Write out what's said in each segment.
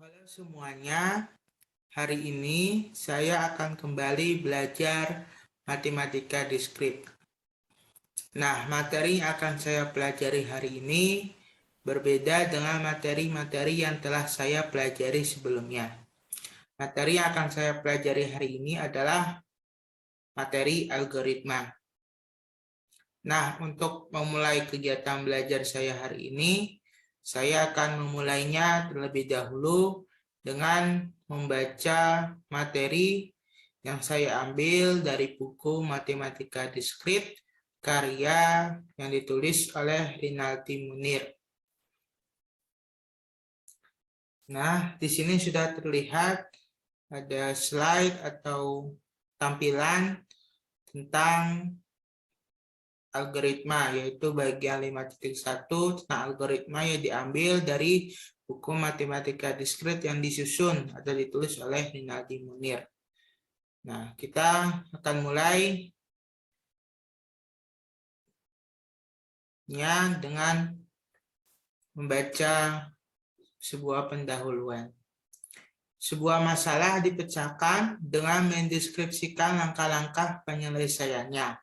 Halo semuanya, hari ini saya akan kembali belajar matematika diskrit. Nah, materi yang akan saya pelajari hari ini berbeda dengan materi-materi yang telah saya pelajari sebelumnya. Materi yang akan saya pelajari hari ini adalah materi algoritma. Nah, untuk memulai kegiatan belajar saya hari ini, saya akan memulainya terlebih dahulu dengan membaca materi yang saya ambil dari buku Matematika Diskrit karya yang ditulis oleh Rinaldi Munir. Nah, di sini sudah terlihat ada slide atau tampilan tentang algoritma, yaitu bagian 5.1 tentang algoritma yang diambil dari buku Matematika Diskrit yang disusun atau ditulis oleh Rinaldi Munir. Nah, kita akan mulai dengan membaca sebuah pendahuluan. Sebuah masalah dipecahkan dengan mendeskripsikan langkah-langkah penyelesaiannya.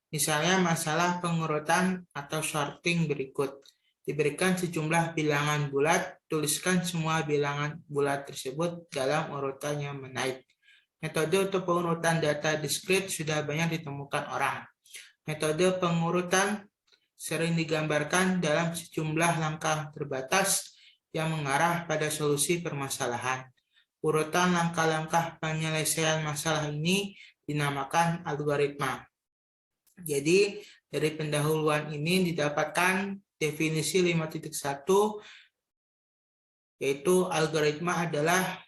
Misalnya masalah pengurutan atau sorting berikut. Diberikan sejumlah bilangan bulat, tuliskan semua bilangan bulat tersebut dalam urutan yang menaik. Metode untuk pengurutan data diskrit sudah banyak ditemukan orang. Metode pengurutan sering digambarkan dalam sejumlah langkah terbatas yang mengarah pada solusi permasalahan. Urutan langkah-langkah penyelesaian masalah ini dinamakan algoritma. Jadi, dari pendahuluan ini didapatkan definisi 5.1, yaitu algoritma adalah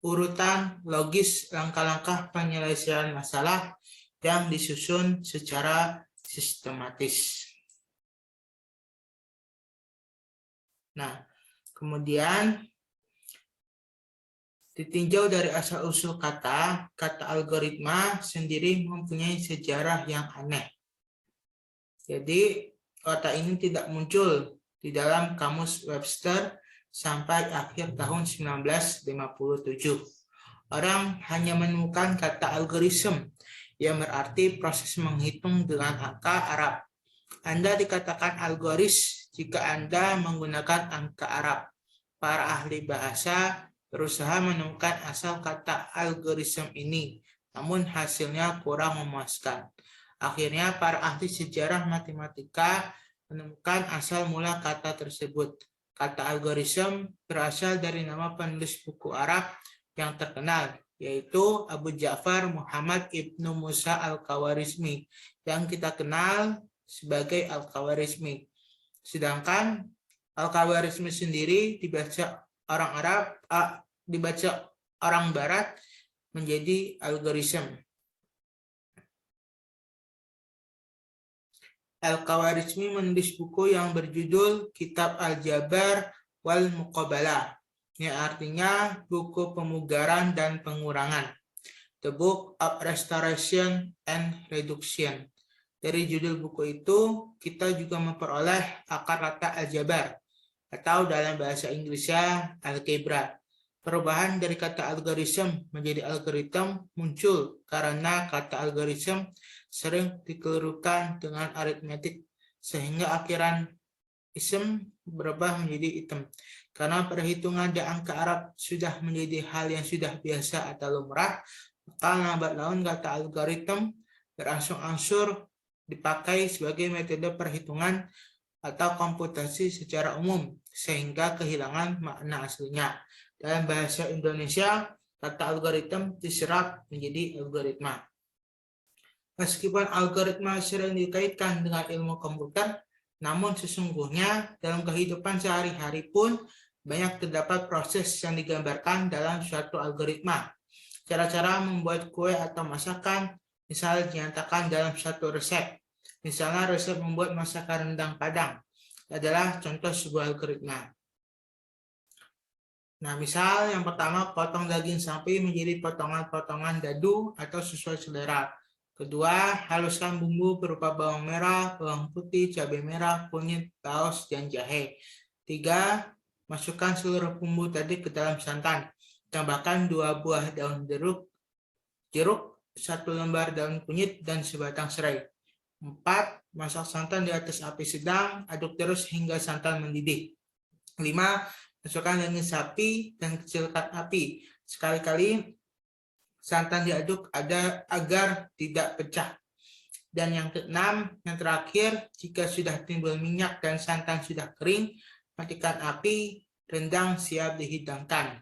urutan logis langkah-langkah penyelesaian masalah yang disusun secara sistematis. Nah, kemudian ditinjau dari asal-usul kata algoritma sendiri mempunyai sejarah yang aneh. Jadi, kata ini tidak muncul di dalam kamus Webster sampai akhir tahun 1957. Orang hanya menemukan kata algoritma yang berarti proses menghitung dengan angka Arab. Anda dikatakan algoris jika Anda menggunakan angka Arab. Para ahli bahasa berusaha menemukan asal kata algoritma ini, namun hasilnya kurang memuaskan. Akhirnya, para ahli sejarah matematika menemukan asal mula kata tersebut. Kata algoritma berasal dari nama penulis buku Arab yang terkenal, yaitu Abu Ja'far Muhammad Ibnu Musa Al-Khawarizmi, yang kita kenal sebagai Al-Khawarizmi. Sedangkan Al-Khawarizmi sendiri dibaca orang Arab, dibaca orang Barat menjadi algoritma. Al-Khawarizmi menulis buku yang berjudul Kitab Al-Jabar wal Muqabalah, yang artinya buku pemugaran dan pengurangan. The Book of Restoration and Reduction. Dari judul buku itu, kita juga memperoleh akar kata aljabar, atau dalam bahasa Inggrisnya algebra. Perubahan dari kata algoritma menjadi algoritma muncul karena kata algoritma sering dikelirukan dengan aritmetik, sehingga akhiran ism berubah menjadi item. Karena perhitungan di angka Arab sudah menjadi hal yang sudah biasa atau lumrah, maka lambat laun kata algoritma berangsur-angsur dipakai sebagai metode perhitungan atau komputasi secara umum, sehingga kehilangan makna aslinya. Dalam bahasa Indonesia, kata algoritma diserap menjadi algoritma. Meskipun algoritma sering dikaitkan dengan ilmu komputer, namun sesungguhnya dalam kehidupan sehari-hari pun banyak terdapat proses yang digambarkan dalam suatu algoritma. Cara-cara membuat kue atau masakan misalnya dinyatakan dalam satu resep. Misalnya resep membuat masakan rendang Padang adalah contoh sebuah algoritma. Nah, misal yang pertama, potong daging sapi menjadi potongan-potongan dadu atau sesuai selera. Kedua, haluskan bumbu berupa bawang merah, bawang putih, cabai merah, kunyit, saus, dan jahe. 3, Masukkan seluruh bumbu tadi ke dalam santan. Tambahkan 2 buah daun jeruk, 1 lembar daun kunyit, dan sebatang serai. 4. Masak santan di atas api sedang, aduk terus hingga santan mendidih. 5. Masukkan daging sapi dan kecilkan api. Sekali-kali santan diaduk agar tidak pecah. Dan yang keenam, yang terakhir, jika sudah timbul minyak dan santan sudah kering, matikan api, rendang siap dihidangkan.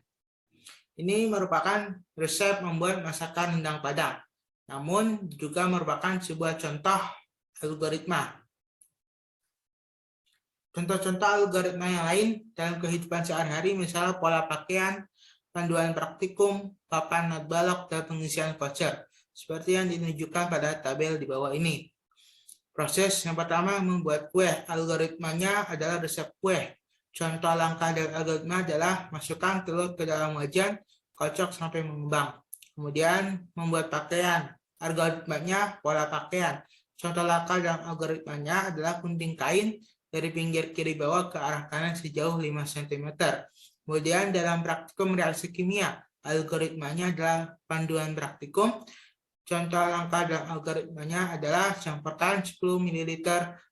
Ini merupakan resep membuat masakan rendang Padang, namun juga merupakan sebuah contoh algoritma. Contoh-contoh algoritma yang lain dalam kehidupan sehari-hari, misalnya pola pakaian, panduan praktikum, papan not balok, dan pengisian voucher, seperti yang ditunjukkan pada tabel di bawah ini. Proses yang pertama membuat kue. Algoritmanya adalah resep kue. Contoh langkah dari algoritma adalah masukkan telur ke dalam wajan, kocok sampai mengembang. Kemudian membuat pakaian. Algoritmanya pola pakaian. Contoh langkah dalam algoritmanya adalah gunting kain dari pinggir kiri bawah ke arah kanan sejauh 5 cm. Kemudian dalam praktikum reaksi kimia, algoritmanya adalah panduan praktikum. Contoh langkah dalam algoritmanya adalah campurkan 10 ml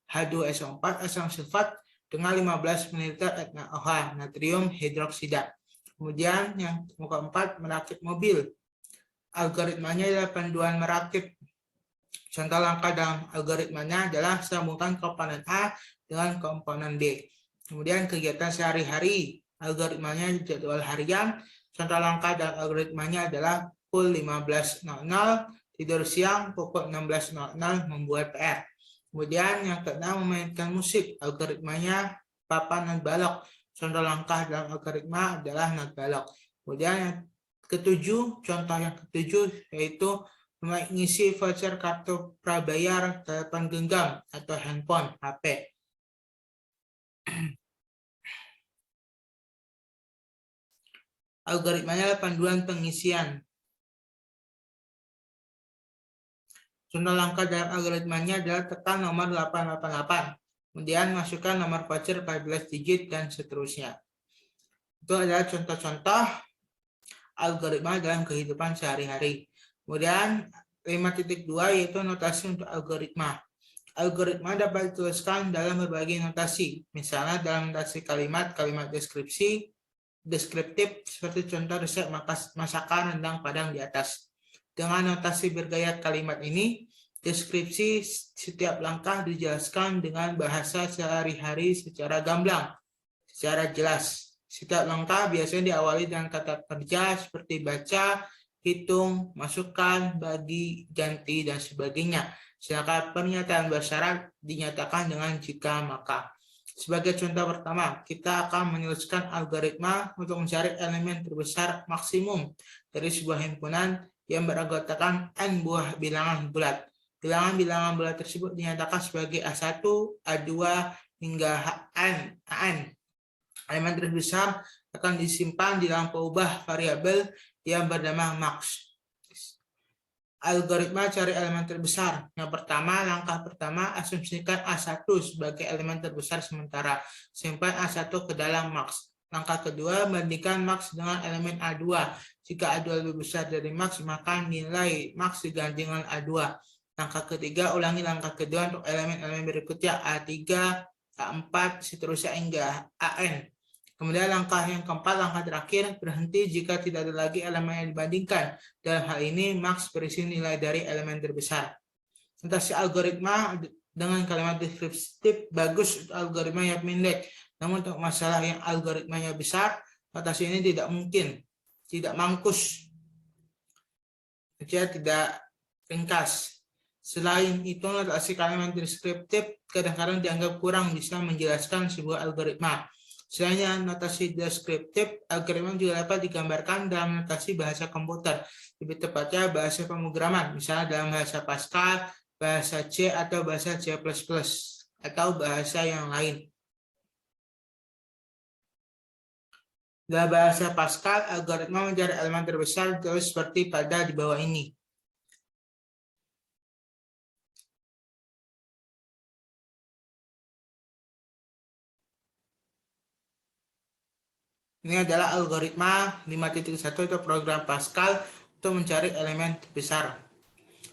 H2SO4 asam sulfat dengan 15 ml NaOH, natrium hidroksida. Kemudian yang keempat, merakit mobil. Algoritmanya adalah panduan merakit. Contoh langkah dalam algoritmanya adalah sambungkan komponen A dengan komponen B. Kemudian kegiatan sehari-hari, algoritmanya jadwal harian. Contoh langkah dalam algoritmanya adalah pukul 15.00 tidur siang, pukul 16.00 membuat PR. Kemudian yang keenam, memainkan musik. Algoritmanya papan not balok. Contoh langkah dalam algoritma adalah not balok. Kemudian yang ketujuh, contoh yang ketujuh yaitu mengisi voucher kartu prabayar telepon genggam atau handphone HP. Algoritmanya adalah panduan pengisian. Contoh langkah dalam algoritmanya adalah tekan nomor 888. Kemudian masukkan nomor voucher 14 digit dan seterusnya. Itu adalah contoh-contoh algoritma dalam kehidupan sehari-hari. Kemudian 5.2 yaitu notasi untuk algoritma. Algoritma dapat dituliskan dalam berbagai notasi. Misalnya dalam notasi kalimat deskriptif seperti contoh resep masakan rendang Padang di atas. Dengan notasi bergaya kalimat ini, deskripsi setiap langkah dijelaskan dengan bahasa sehari-hari secara gamblang, secara jelas. Setiap langkah biasanya diawali dengan kata kerja seperti baca, hitung, masukkan, bagi, ganti, dan sebagainya. Sedangkan pernyataan bersyarat dinyatakan dengan jika maka. Sebagai contoh pertama, kita akan menuliskan algoritma untuk mencari elemen terbesar maksimum dari sebuah himpunan yang beranggotakan n buah bilangan bulat. Bilangan-bilangan bulat tersebut dinyatakan sebagai A1, A2, hingga An. Elemen terbesar akan disimpan di dalam peubah variabel yang bernama max. Algoritma cari elemen terbesar. Yang pertama, langkah pertama, asumsikan A1 sebagai elemen terbesar sementara. Simpan A1 ke dalam max. Langkah kedua, bandingkan max dengan elemen A2. Jika A2 lebih besar dari max, maka nilai max diganti dengan A2. Langkah ketiga, ulangi langkah kedua untuk elemen-elemen berikutnya A3, A4, seterusnya hingga AN. Kemudian langkah yang keempat, langkah terakhir, berhenti jika tidak ada lagi elemen yang dibandingkan. Dalam hal ini, max berisi nilai dari elemen terbesar. Notasi algoritma dengan kalimat deskriptif bagus untuk algoritma yang pendek. Namun untuk masalah yang algoritmanya besar, notasi ini tidak mungkin, tidak mangkus, tidak ringkas. Selain itu, notasi kalimat deskriptif kadang-kadang dianggap kurang bisa menjelaskan sebuah algoritma. Selain notasi deskriptif, algoritma juga dapat digambarkan dalam notasi bahasa komputer, lebih tepatnya bahasa pemrograman, misalnya dalam bahasa Pascal, bahasa C, atau bahasa C++, atau bahasa yang lain. Dalam bahasa Pascal, algoritma mencari elemen terbesar terus seperti pada di bawah ini. Ini adalah algoritma 5.1 atau program Pascal untuk mencari elemen terbesar.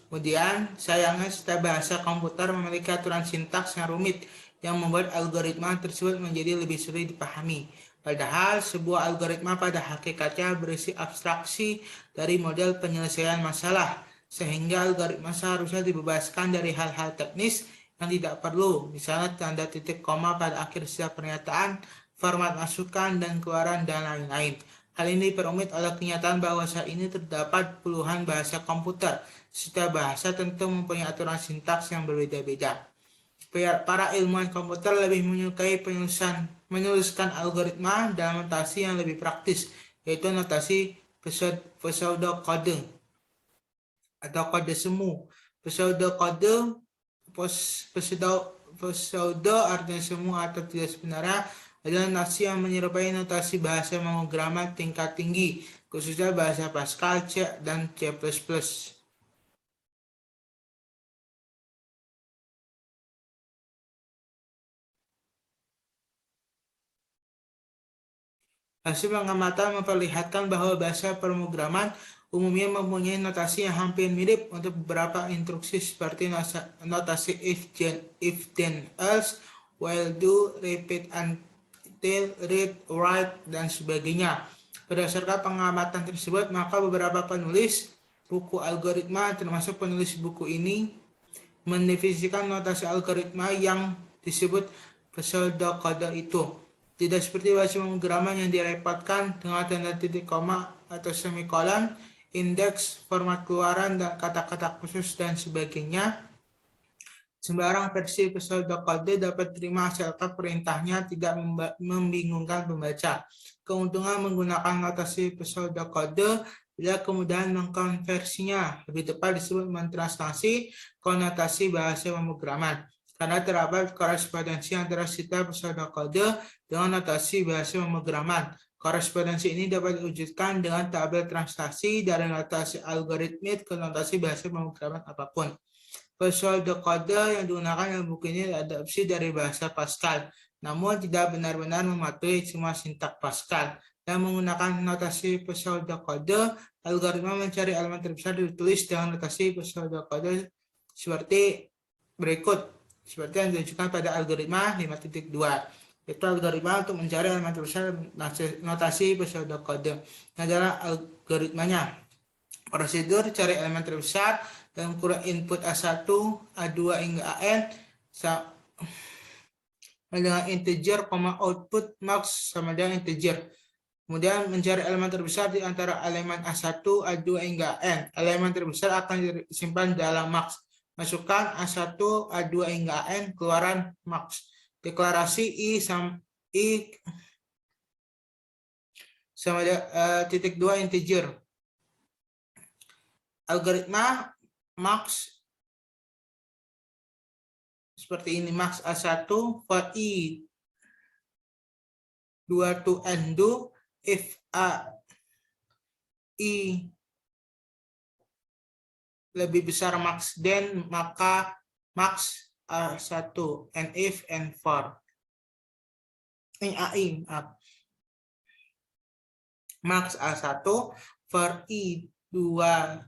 Kemudian, sayangnya setiap bahasa komputer memiliki aturan sintaks yang rumit yang membuat algoritma tersebut menjadi lebih sulit dipahami. Padahal, sebuah algoritma pada hakikatnya berisi abstraksi dari model penyelesaian masalah, sehingga algoritma seharusnya dibebaskan dari hal-hal teknis yang tidak perlu, misalnya tanda titik koma pada akhir setiap pernyataan, format masukan dan keluaran, dan lain-lain. Hal ini diperumit oleh kenyataan bahwa saat ini terdapat puluhan bahasa komputer. Setiap bahasa tentu mempunyai aturan sintaks yang berbeda-beda. Para ilmuwan komputer lebih menyukai menuliskan algoritma dalam notasi yang lebih praktis, yaitu notasi pseudokode atau kode semu. Pseudokode pseudo artinya semu atau tidak sebenarnya adalah notasi yang menyerupai notasi bahasa pemrograman tingkat tinggi, khususnya bahasa Pascal, C, dan C++. Hasil pengamatan memperlihatkan bahwa bahasa pemrograman umumnya mempunyai notasi yang hampir mirip untuk beberapa instruksi seperti notasi if then else, while do, repeat until, read, write, dan sebagainya. Berdasarkan pengamatan tersebut, maka beberapa penulis buku algoritma termasuk penulis buku ini mendefinisikan notasi algoritma yang disebut pseudokode itu. Tidak seperti bahasa pemrograman yang direpotkan dengan tanda titik koma atau semikolon, indeks, format keluaran, dan kata-kata khusus, dan sebagainya. Sembarang versi pseudokode dapat terima asalkan perintahnya tidak membingungkan pembaca. Keuntungan menggunakan notasi pseudokode adalah kemudahan mengkonversinya, lebih tepat disebut mentranslasi konotasi bahasa pemrograman. Karena terdapat korespondensi antara sita pseudokode dengan notasi bahasa pemrograman. Korespondensi ini dapat diwujudkan dengan tabel translasi dari notasi algoritmik ke notasi bahasa pemrograman apapun. Pseudokode yang digunakan dalam buku ini adaptasi dari bahasa Pascal, namun tidak benar-benar mematuhi semua sintak Pascal. Dan menggunakan notasi pseudokode, algoritma mencari elemen terbesar ditulis dengan notasi pseudokode seperti berikut. Seperti yang ditunjukkan pada algoritma 5.2. Itu algoritma untuk mencari elemen terbesar notasi pseudokode. Ini adalah algoritmanya. Prosedur cari elemen terbesar dalam kurang input A1, A2 hingga AN dengan integer, output max sama dengan integer. Kemudian mencari elemen terbesar di antara elemen A1, A2 hingga N. Elemen terbesar akan disimpan dalam max. Masukkan A1, A2 hingga N, keluaran max. Deklarasi I sama titik 2 integer. Algoritma max seperti ini, max A1 for I 2 to N do, if I lebih besar max then, maka max A1, and if and for AI max A1 for I 2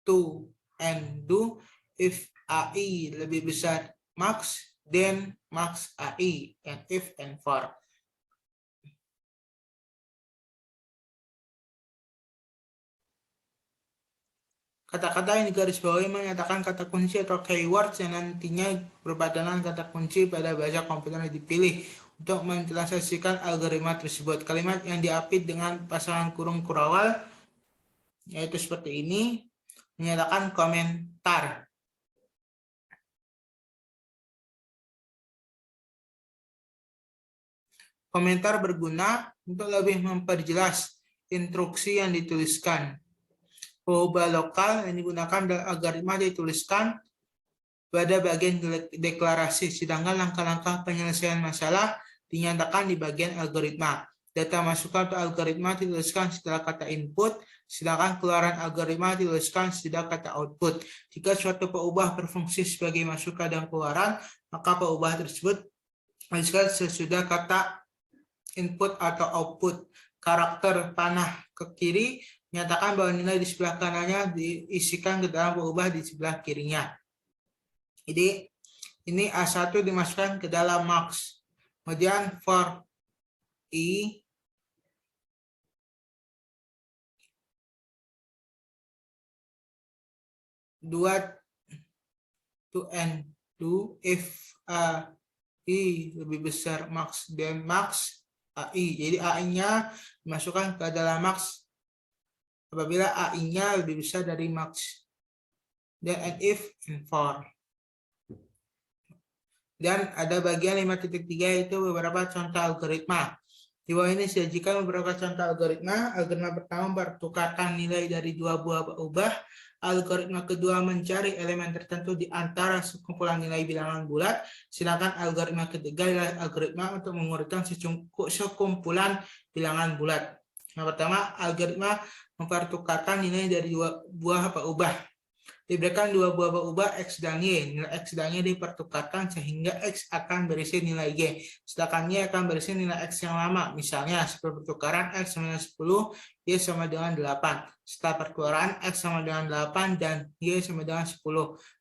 to and do, if AI lebih besar max then max AI, and if and for. Kata-kata yang digarisbawahi menyatakan kata kunci atau keywords yang nantinya berpadanan kata kunci pada bahasa komputer yang dipilih untuk mentranslasikan algoritma tersebut. Kalimat yang diapit dengan pasangan kurung kurawal yaitu seperti ini, menyatakan komentar. Komentar berguna untuk lebih memperjelas instruksi yang dituliskan. Pengubah lokal yang digunakan dalam algoritma dituliskan pada bagian deklarasi, sedangkan langkah-langkah penyelesaian masalah dinyatakan di bagian algoritma. Data masukan untuk algoritma dituliskan setelah kata input, sedangkan keluaran algoritma dituliskan setelah kata output. Jika suatu peubah berfungsi sebagai masukan dan keluaran, maka peubah tersebut dituliskan sesudah kata input atau output. Karakter panah ke kiri menyatakan bahwa nilai di sebelah kanannya diisikan ke dalam berubah di sebelah kirinya. Jadi ini A1 dimasukkan ke dalam mux. Kemudian for I dua to N2 if AI lebih besar max dan max AI. Jadi AI-nya dimasukkan ke dalam max apabila AI-nya lebih besar dari max. Dan and if and for. Dan ada bagian 5.3 itu beberapa contoh algoritma. Di bawah ini disajikan beberapa contoh algoritma. Algoritma pertama bertukarkan nilai dari dua buah ubah. Algoritma kedua mencari elemen tertentu di antara sekumpulan nilai bilangan bulat. Sedangkan algoritma ketiga adalah algoritma untuk mengurutkan sekumpulan bilangan bulat. Yang pertama, algoritma mempertukarkan nilai dari dua buah ubah. Diberikan dua buah ubah X dan Y. Nilai X dan Y dipertukarkan sehingga X akan berisi nilai Y. Sedangkan Y akan berisi nilai X yang lama. Misalnya, setelah pertukaran X sama dengan 10, Y sama dengan 8. Setelah pertukaran X sama dengan 8 dan Y sama dengan 10.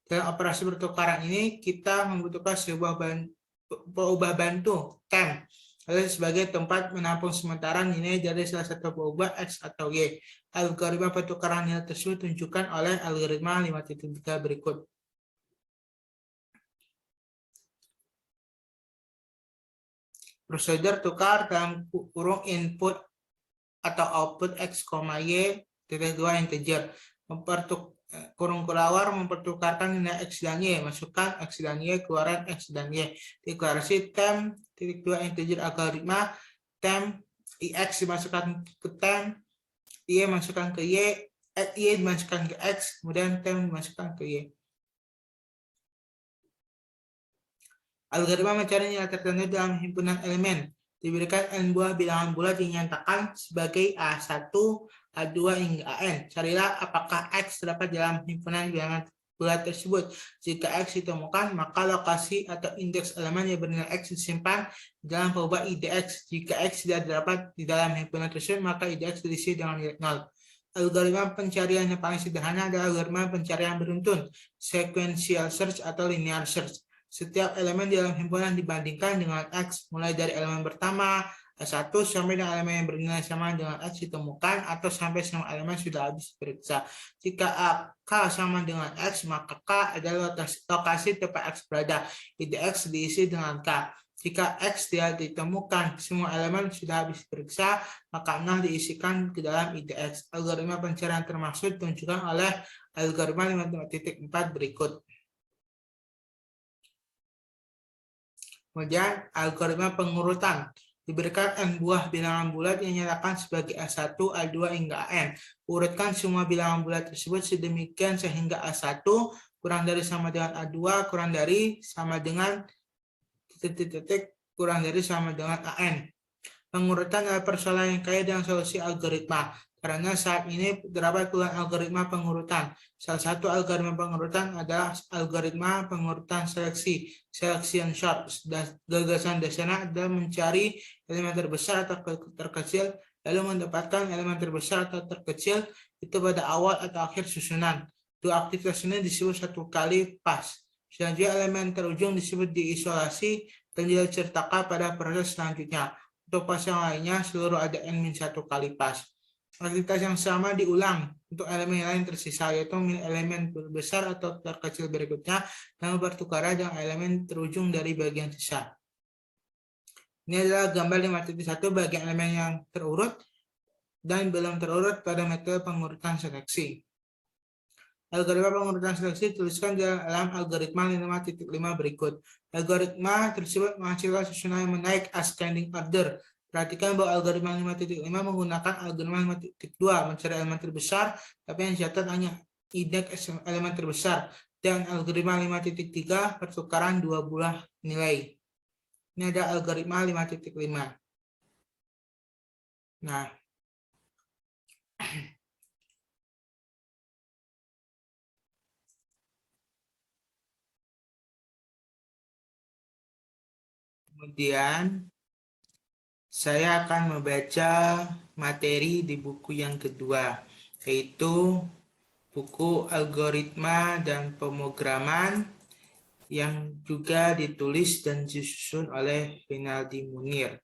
Dalam operasi pertukaran ini, kita membutuhkan sebuah ubah bantu, temp, sebagai tempat menampung sementara nilai dari salah satu berubah X atau Y. Algoritma pertukaran nilai tersebut ditunjukkan oleh algoritma 5.3 berikut. Prosedur tukar dalam kurung input atau output X, Y, titik 2 integer. Kurung kelawar mempertukarkan nilai X dan Y. Masukkan X dan Y, keluaran X dan Y. Deklarasi temp, titik 2 integer algoritma, temp, IX dimasukkan ke temp, Y masukkan ke Y, Y dimasukkan ke X, kemudian temp dimasukkan ke Y. Algoritma mencari nilai tertentu dalam himpunan elemen. Diberikan N buah bilangan bulat dinyatakan sebagai A1, A2 hingga AN. Carilah apakah X terdapat dalam himpunan bilangan bulat tersebut. Jika X ditemukan, maka lokasi atau indeks elemen yang bernilai X disimpan dalam perubahan IDX. Jika X tidak terdapat di dalam himpunan tersebut, maka IDX diisi dengan nilai 0. Algoritma pencarian yang paling sederhana adalah algoritma pencarian beruntun, sequential search atau linear search. Setiap elemen di dalam himpunan dibandingkan dengan X, mulai dari elemen pertama, A1, sampai dengan elemen yang bernilai sama dengan X ditemukan, atau sampai semua elemen sudah habis diperiksa. Jika K sama dengan X, maka K adalah lokasi tempat X berada. IDX diisi dengan K. Jika X tidak ditemukan, semua elemen sudah habis diperiksa, maka 0 diisikan ke dalam IDX. Algoritma pencarian termaksud ditunjukkan oleh algoritma 5.4 berikut. Kemudian, algoritma pengurutan. Diberikan N buah bilangan bulat yang dinyatakan sebagai A1, A2 hingga AN. Urutkan semua bilangan bulat tersebut sedemikian sehingga A1 kurang dari sama dengan A2 kurang dari sama dengan titik-titik kurang dari sama dengan AN. Pengurutan adalah persoalan yang kaya dengan solusi algoritma. Karena saat ini terdapat puluhan algoritma pengurutan. Salah satu algoritma pengurutan adalah algoritma pengurutan seleksi, selection sort. Gagasan dasarnya adalah mencari elemen terbesar atau terkecil, lalu mendapatkan elemen terbesar atau terkecil itu pada awal atau akhir susunan. Dua aktivitas ini disebut satu kali pas. Selanjutnya elemen terujung disebut diisolasi dan diceritakan pada proses selanjutnya. Untuk pas yang lainnya, seluruh ada N-1 kali pas. Aktivitas yang sama diulang untuk elemen lain tersisa, yaitu elemen terbesar atau terkecil berikutnya yang bertukaran dengan elemen terujung dari bagian sisa. Ini adalah gambar 5.1 bagian elemen yang terurut dan belum terurut pada metode pengurutan seleksi. Algoritma pengurutan seleksi tuliskan dalam algoritma 5.5 berikut. Algoritma tersebut menghasilkan susunan yang menaik ascending order. Perhatikan bahwa algoritma 5.5 menggunakan algoritma 5.2 mencari elemen terbesar, tapi yang dicatat hanya indeks elemen terbesar. Dan algoritma 5.3 pertukaran dua buah nilai. Ini ada algoritma 5.5. Nah, kemudian Saya akan membaca materi di buku yang kedua, yaitu buku Algoritma dan Pemrograman yang juga ditulis dan disusun oleh Rinaldi Munir.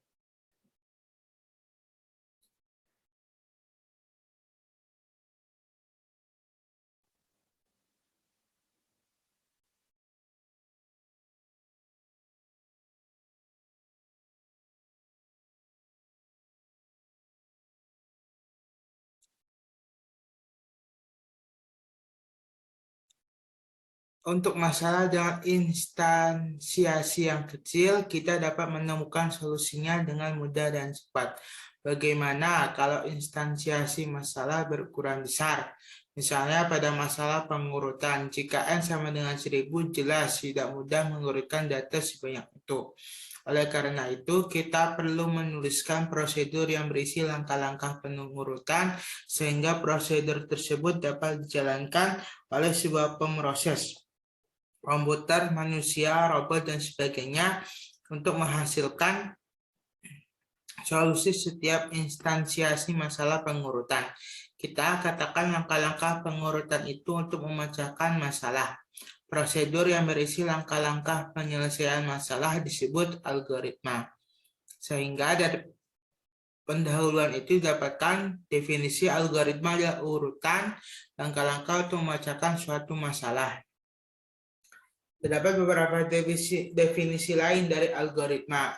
Untuk masalah dengan instansiasi yang kecil, kita dapat menemukan solusinya dengan mudah dan cepat. Bagaimana kalau instansiasi masalah berukuran besar? Misalnya pada masalah pengurutan, jika N sama dengan 1000, jelas tidak mudah mengurutkan data sebanyak itu. Oleh karena itu, kita perlu menuliskan prosedur yang berisi langkah-langkah pengurutan, sehingga prosedur tersebut dapat dijalankan oleh sebuah pemroses, komputer, manusia, robot, dan sebagainya untuk menghasilkan solusi setiap instansiasi masalah pengurutan. Kita katakan langkah-langkah pengurutan itu untuk memecahkan masalah. Prosedur yang berisi langkah-langkah penyelesaian masalah disebut algoritma. Sehingga dari pendahuluan itu didapatkan definisi algoritma adalah urutan langkah-langkah untuk memecahkan suatu masalah. Terdapat beberapa definisi lain dari algoritma,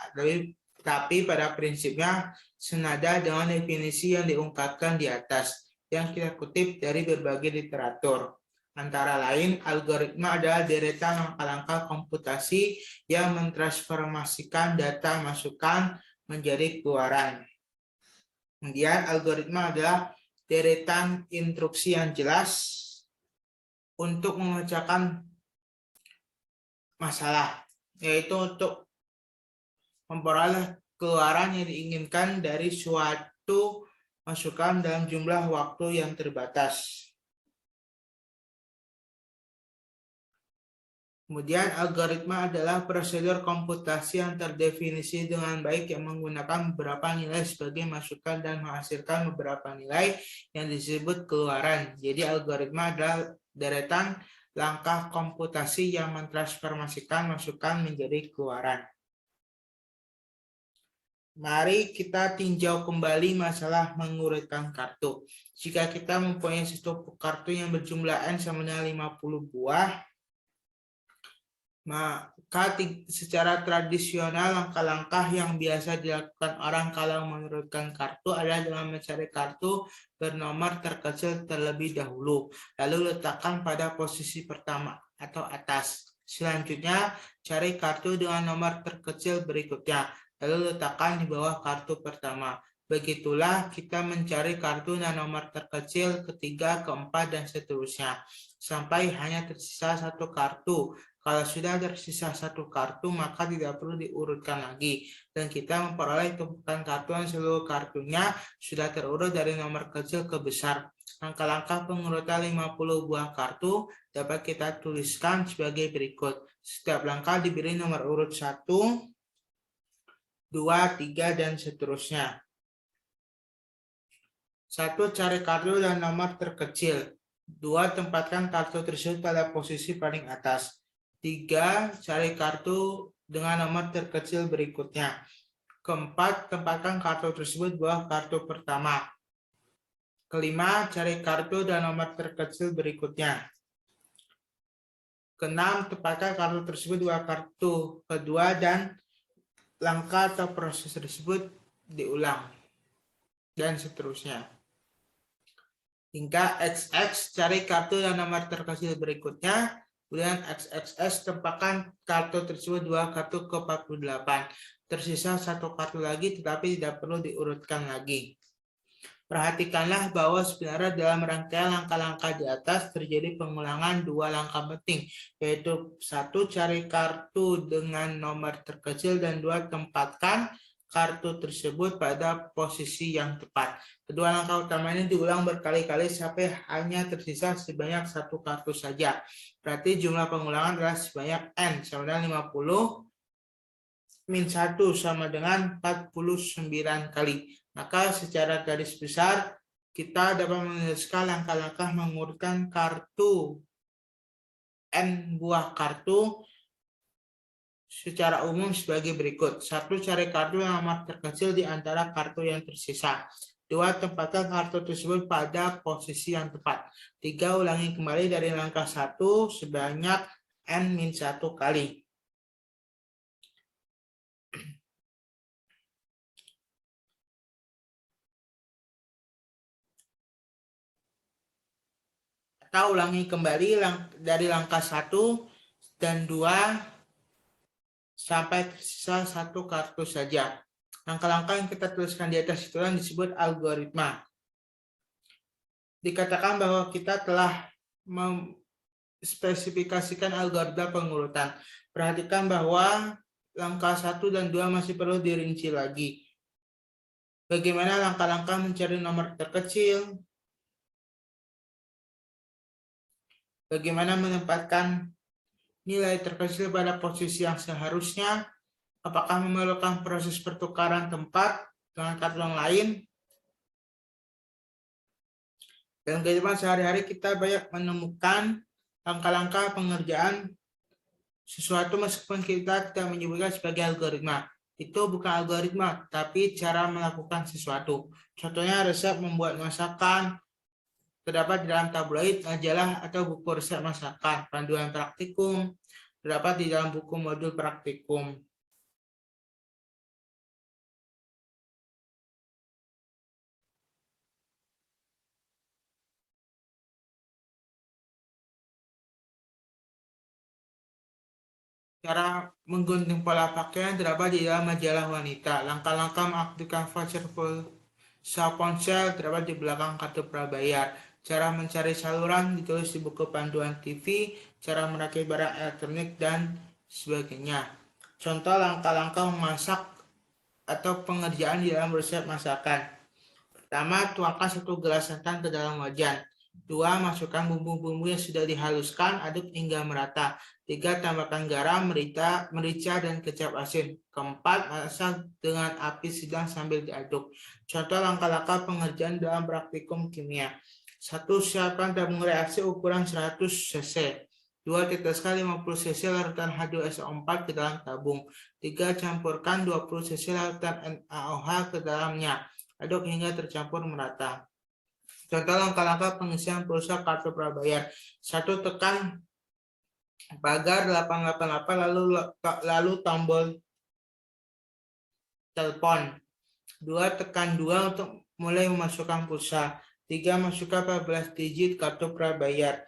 tapi pada prinsipnya senada dengan definisi yang diungkapkan di atas, yang kita kutip dari berbagai literatur. Antara lain, algoritma adalah deretan langkah-langkah komputasi yang mentransformasikan data masukan menjadi keluaran. Kemudian, algoritma adalah deretan instruksi yang jelas untuk memecahkan masalah, yaitu untuk memperoleh keluaran yang diinginkan dari suatu masukan dalam jumlah waktu yang terbatas. Kemudian algoritma adalah prosedur komputasi yang terdefinisi dengan baik yang menggunakan beberapa nilai sebagai masukan dan menghasilkan beberapa nilai yang disebut keluaran. Jadi algoritma adalah deretan langkah komputasi yang mentransformasikan masukan menjadi keluaran. Mari kita tinjau kembali masalah mengurutkan kartu. Jika kita mempunyai satu kartu yang berjumlah N sama dengan 50 buah, maka secara tradisional langkah-langkah yang biasa dilakukan orang kalau mengurutkan kartu adalah dengan mencari kartu bernomor terkecil terlebih dahulu, lalu letakkan pada posisi pertama atau atas. Selanjutnya, cari kartu dengan nomor terkecil berikutnya, lalu letakkan di bawah kartu pertama. Begitulah kita mencari kartu dan nomor terkecil, ketiga, keempat, dan seterusnya, sampai hanya tersisa satu kartu. Kalau sudah tersisa satu kartu, maka tidak perlu diurutkan lagi. Dan kita memperoleh tumpukan kartu yang seluruh kartunya sudah terurut dari nomor kecil ke besar. Langkah-langkah pengurutan 50 buah kartu dapat kita tuliskan sebagai berikut. Setiap langkah diberi nomor urut 1, 2, 3, dan seterusnya. 1. Cari kartu dan nomor terkecil. 2. Tempatkan kartu tersebut pada posisi paling atas. 3. Cari kartu dengan nomor terkecil berikutnya. Keempat, tempatkan kartu tersebut bawah kartu pertama. Kelima, cari kartu dan nomor terkecil berikutnya. Keenam, tempatkan kartu tersebut bawah kartu kedua dan langkah atau proses tersebut diulang. Dan seterusnya. Hingga XX, cari kartu dan nomor terkecil berikutnya. Kemudian XXS, tempatkan kartu tersebut dua kartu ke 48. Tersisa satu kartu lagi, tetapi tidak perlu diurutkan lagi. Perhatikanlah bahwa sebenarnya dalam rangkaian langkah-langkah di atas terjadi pengulangan dua langkah penting, yaitu 1. Cari kartu dengan nomor terkecil, dan 2. Tempatkan kartu tersebut pada posisi yang tepat. Kedua langkah utama ini diulang berkali-kali sampai hanya tersisa sebanyak satu kartu saja. Berarti jumlah pengulangan adalah sebanyak N sama dengan 50 min 1 sama dengan 49 kali. Maka secara garis besar, kita dapat menuliskan langkah-langkah mengurutkan kartu N buah kartu secara umum sebagai berikut. 1. Cari kartu yang amat terkecil di antara kartu yang tersisa. 2. Tempatkan kartu tersebut pada posisi yang tepat. 3. Ulangi kembali dari langkah 1 sebanyak N-1 kali. Atau ulangi kembali dari langkah 1 dan 2 sampai tersisa 1 kartu saja. Langkah-langkah yang kita tuliskan di atas itulah disebut algoritma. Dikatakan bahwa kita telah memspesifikasikan algoritma pengurutan. Perhatikan bahwa langkah 1 dan 2 masih perlu dirinci lagi. Bagaimana langkah-langkah mencari nomor terkecil? Bagaimana menempatkan nilai terkecil pada posisi yang seharusnya? Apakah memerlukan proses pertukaran tempat dengan kartu yang lain? Dalam kehidupan sehari-hari kita banyak menemukan langkah-langkah pengerjaan sesuatu meskipun kita tidak menyebutkan sebagai algoritma. Itu bukan algoritma, tapi cara melakukan sesuatu. Contohnya resep membuat masakan, terdapat di dalam tabloid, majalah, atau buku resep masakan. Panduan praktikum terdapat di dalam buku modul praktikum. Cara menggunting pola pakaian terdapat di dalam majalah wanita. Langkah-langkah mengaktifkan voucher pulsa ponsel terdapat di belakang kartu prabayar. Cara mencari saluran ditulis di buku panduan TV, cara merakit barang elektronik, dan sebagainya. Contoh langkah-langkah memasak atau pengerjaan di dalam resep masakan. Pertama, tuangkan 1 gelas santan ke dalam wajan. 2. Masukkan bumbu-bumbu yang sudah dihaluskan, aduk hingga merata. 3. Tambahkan garam, merica, dan kecap asin. 4. Masak dengan api sedang sambil diaduk. Contoh langkah-langkah pengerjaan dalam praktikum kimia. 1. Siapkan tabung reaksi ukuran 100 cc. 2. Teteskan 50 cc larutan H2SO4 ke dalam tabung. 3. Campurkan 20 cc larutan NaOH ke dalamnya. Aduk hingga tercampur merata. Contoh langkah-langkah pengisian pulsa kartu prabayar. 1. Tekan pagar 888 lalu tombol telepon. 2. Tekan 2 untuk mulai memasukkan pulsa. 3. Masukkan 14 digit kartu prabayar.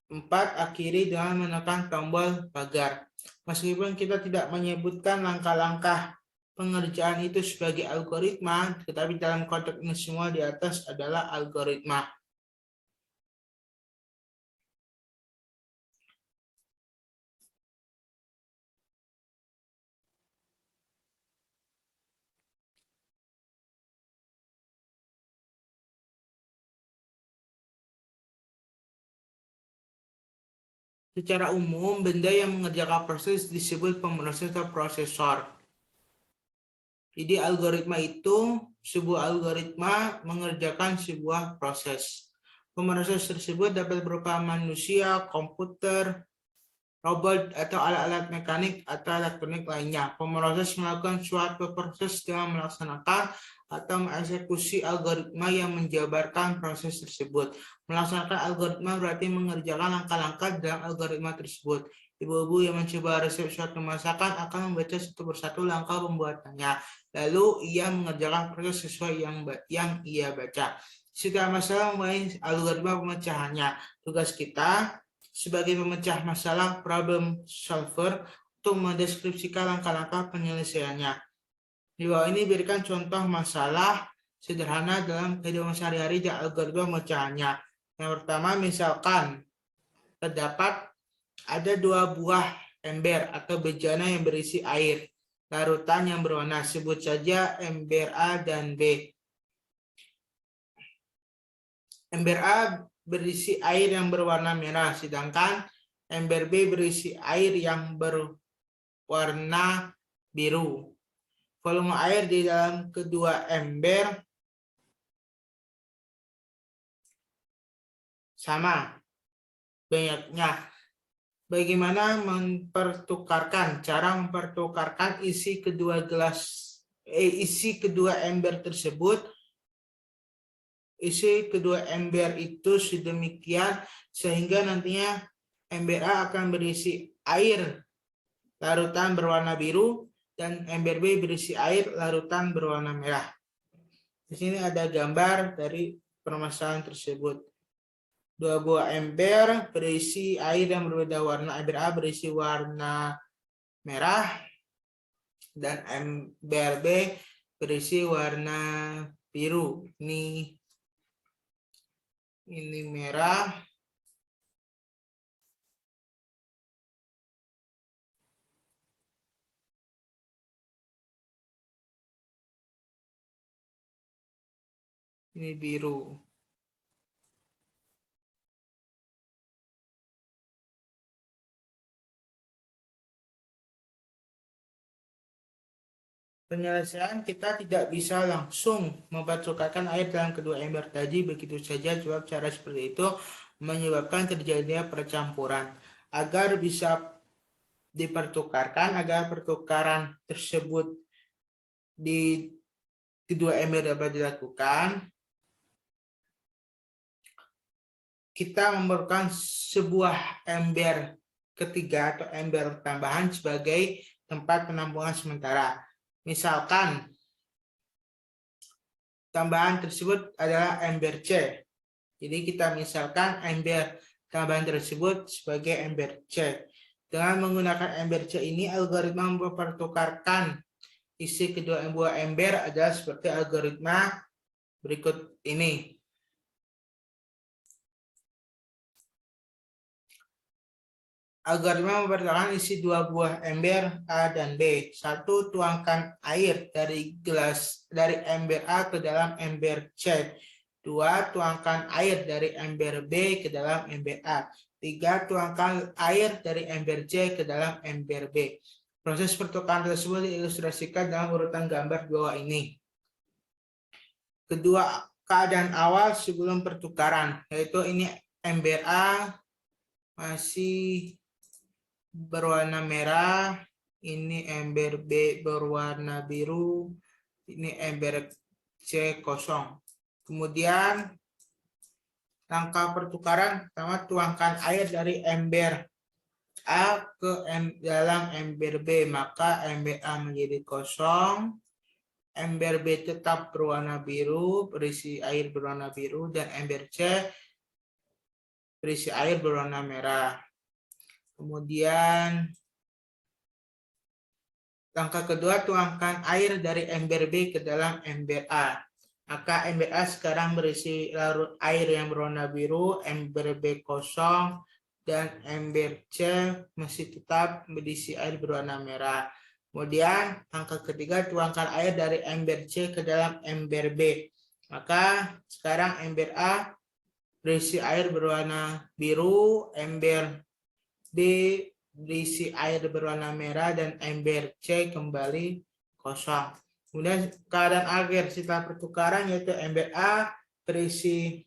4. Akhiri dengan menekan tombol pagar. Meskipun kita tidak menyebutkan langkah-langkah pengerjaan itu sebagai algoritma, tetapi dalam konteks ini semua di atas adalah algoritma. Secara umum, benda yang mengerjakan proses disebut pemroses atau prosesor. Jadi algoritma itu sebuah algoritma mengerjakan sebuah proses. Pemroses tersebut dapat berupa manusia, komputer, robot, atau alat-alat mekanik atau elektronik lainnya. Pemroses melakukan suatu proses dengan melaksanakan atau mengeksekusi algoritma yang menjabarkan proses tersebut. Melaksanakan algoritma berarti mengerjakan langkah-langkah dalam algoritma tersebut. Ibu-ibu yang mencoba resep suatu masakan akan membaca satu persatu langkah pembuatannya. Lalu ia mengerjakan proses sesuai yang ia baca. Setiap masalah mempunyai algoritma pemecahannya. Tugas kita sebagai pemecah masalah problem solver untuk mendeskripsikan langkah-langkah penyelesaiannya. Di bawah ini berikan contoh masalah sederhana dalam kehidupan sehari-hari dan algoritma pemecahannya. Yang pertama, misalkan terdapat ada 2 buah ember atau bejana yang berisi air larutan yang berwarna, sebut saja ember A dan B. Ember A berisi air yang berwarna merah, sedangkan ember B berisi air yang berwarna biru. Volume air di dalam kedua ember sama banyaknya. Bagaimana mempertukarkan? Cara mempertukarkan isi kedua ember tersebut. Isi kedua ember itu sedemikian sehingga nantinya ember A akan berisi air larutan berwarna biru dan ember B berisi air larutan berwarna merah. Di sini ada gambar dari permasalahan tersebut. Dua buah ember berisi air yang berbeda warna. Ember A berisi warna merah dan ember B berisi warna biru. Ini merah. Ini biru. Penyelesaian kita tidak bisa langsung mempertukarkan air dalam kedua ember tadi begitu saja, sebab cara seperti itu menyebabkan terjadinya percampuran. Agar bisa dipertukarkan, agar pertukaran tersebut di kedua ember dapat dilakukan, kita memerlukan sebuah ember ketiga atau ember tambahan sebagai tempat penampungan sementara. Misalkan tambahan tersebut adalah ember C. Jadi kita misalkan ember tambahan tersebut sebagai ember C. Dengan menggunakan ember C ini, algoritma mempertukarkan isi kedua buah ember adalah seperti algoritma berikut ini. Algoritma mempertukarkan isi dua buah ember A dan B. 1. Tuangkan air dari ember A ke dalam ember C. 2. Tuangkan air dari ember B ke dalam ember A. 3. Tuangkan air dari ember C ke dalam ember B. Proses pertukaran tersebut diilustrasikan dalam urutan gambar di bawah ini. Kedua keadaan awal sebelum pertukaran, yaitu ini ember A masih berwarna merah, ini ember B berwarna biru, ini ember C kosong. Kemudian langkah pertukaran pertama, tuangkan air dari ember A ke dalam ember B, maka ember A menjadi kosong, ember B tetap berwarna biru, berisi air berwarna biru, dan ember C berisi air berwarna merah. Kemudian langkah kedua, tuangkan air dari ember B ke dalam ember A. Maka ember A sekarang berisi larut air yang berwarna biru, ember B kosong, dan ember C masih tetap berisi air berwarna merah. Kemudian langkah ketiga, tuangkan air dari ember C ke dalam ember B. Maka sekarang ember A berisi air berwarna biru, ember B berisi air berwarna merah, dan ember C kembali kosong. Kemudian keadaan akhir setelah pertukaran yaitu ember A berisi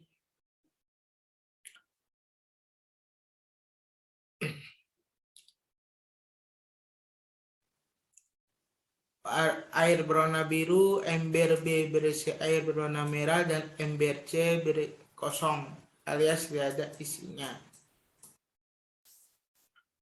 air berwarna biru, ember B berisi air berwarna merah, dan ember C kosong alias tidak ada isinya.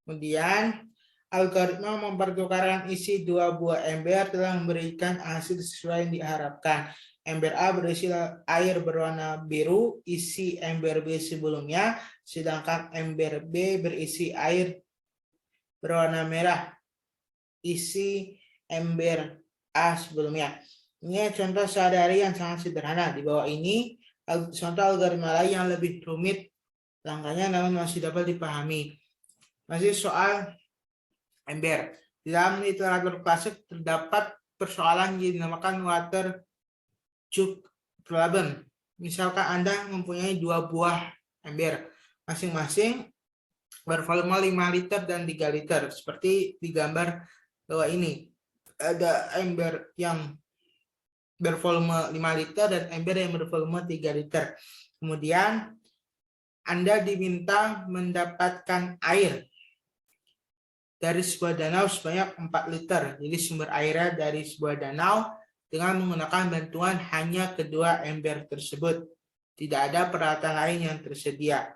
Kemudian, algoritma mempertukarkan isi dua buah ember telah memberikan hasil sesuai yang diharapkan. Ember A berisi air berwarna biru, isi ember B sebelumnya, sedangkan ember B berisi air berwarna merah, isi ember A sebelumnya. Ini contoh sehari-hari yang sangat sederhana. Di bawah ini, contoh algoritma lain yang lebih rumit langkahnya namun masih dapat dipahami. Masih soal ember. Di dalam literatur klasik terdapat persoalan yang dinamakan water jug problem. Misalkan Anda mempunyai dua buah ember, masing-masing bervolume 5 liter dan 3 liter, seperti di gambar bawah ini. ada ember yang bervolume 5 liter dan ember yang bervolume 3 liter. Kemudian Anda diminta mendapatkan air dari sebuah danau sebanyak 4 liter. Jadi sumber airnya dari sebuah danau dengan menggunakan bantuan hanya kedua ember tersebut. Tidak ada peralatan lain yang tersedia.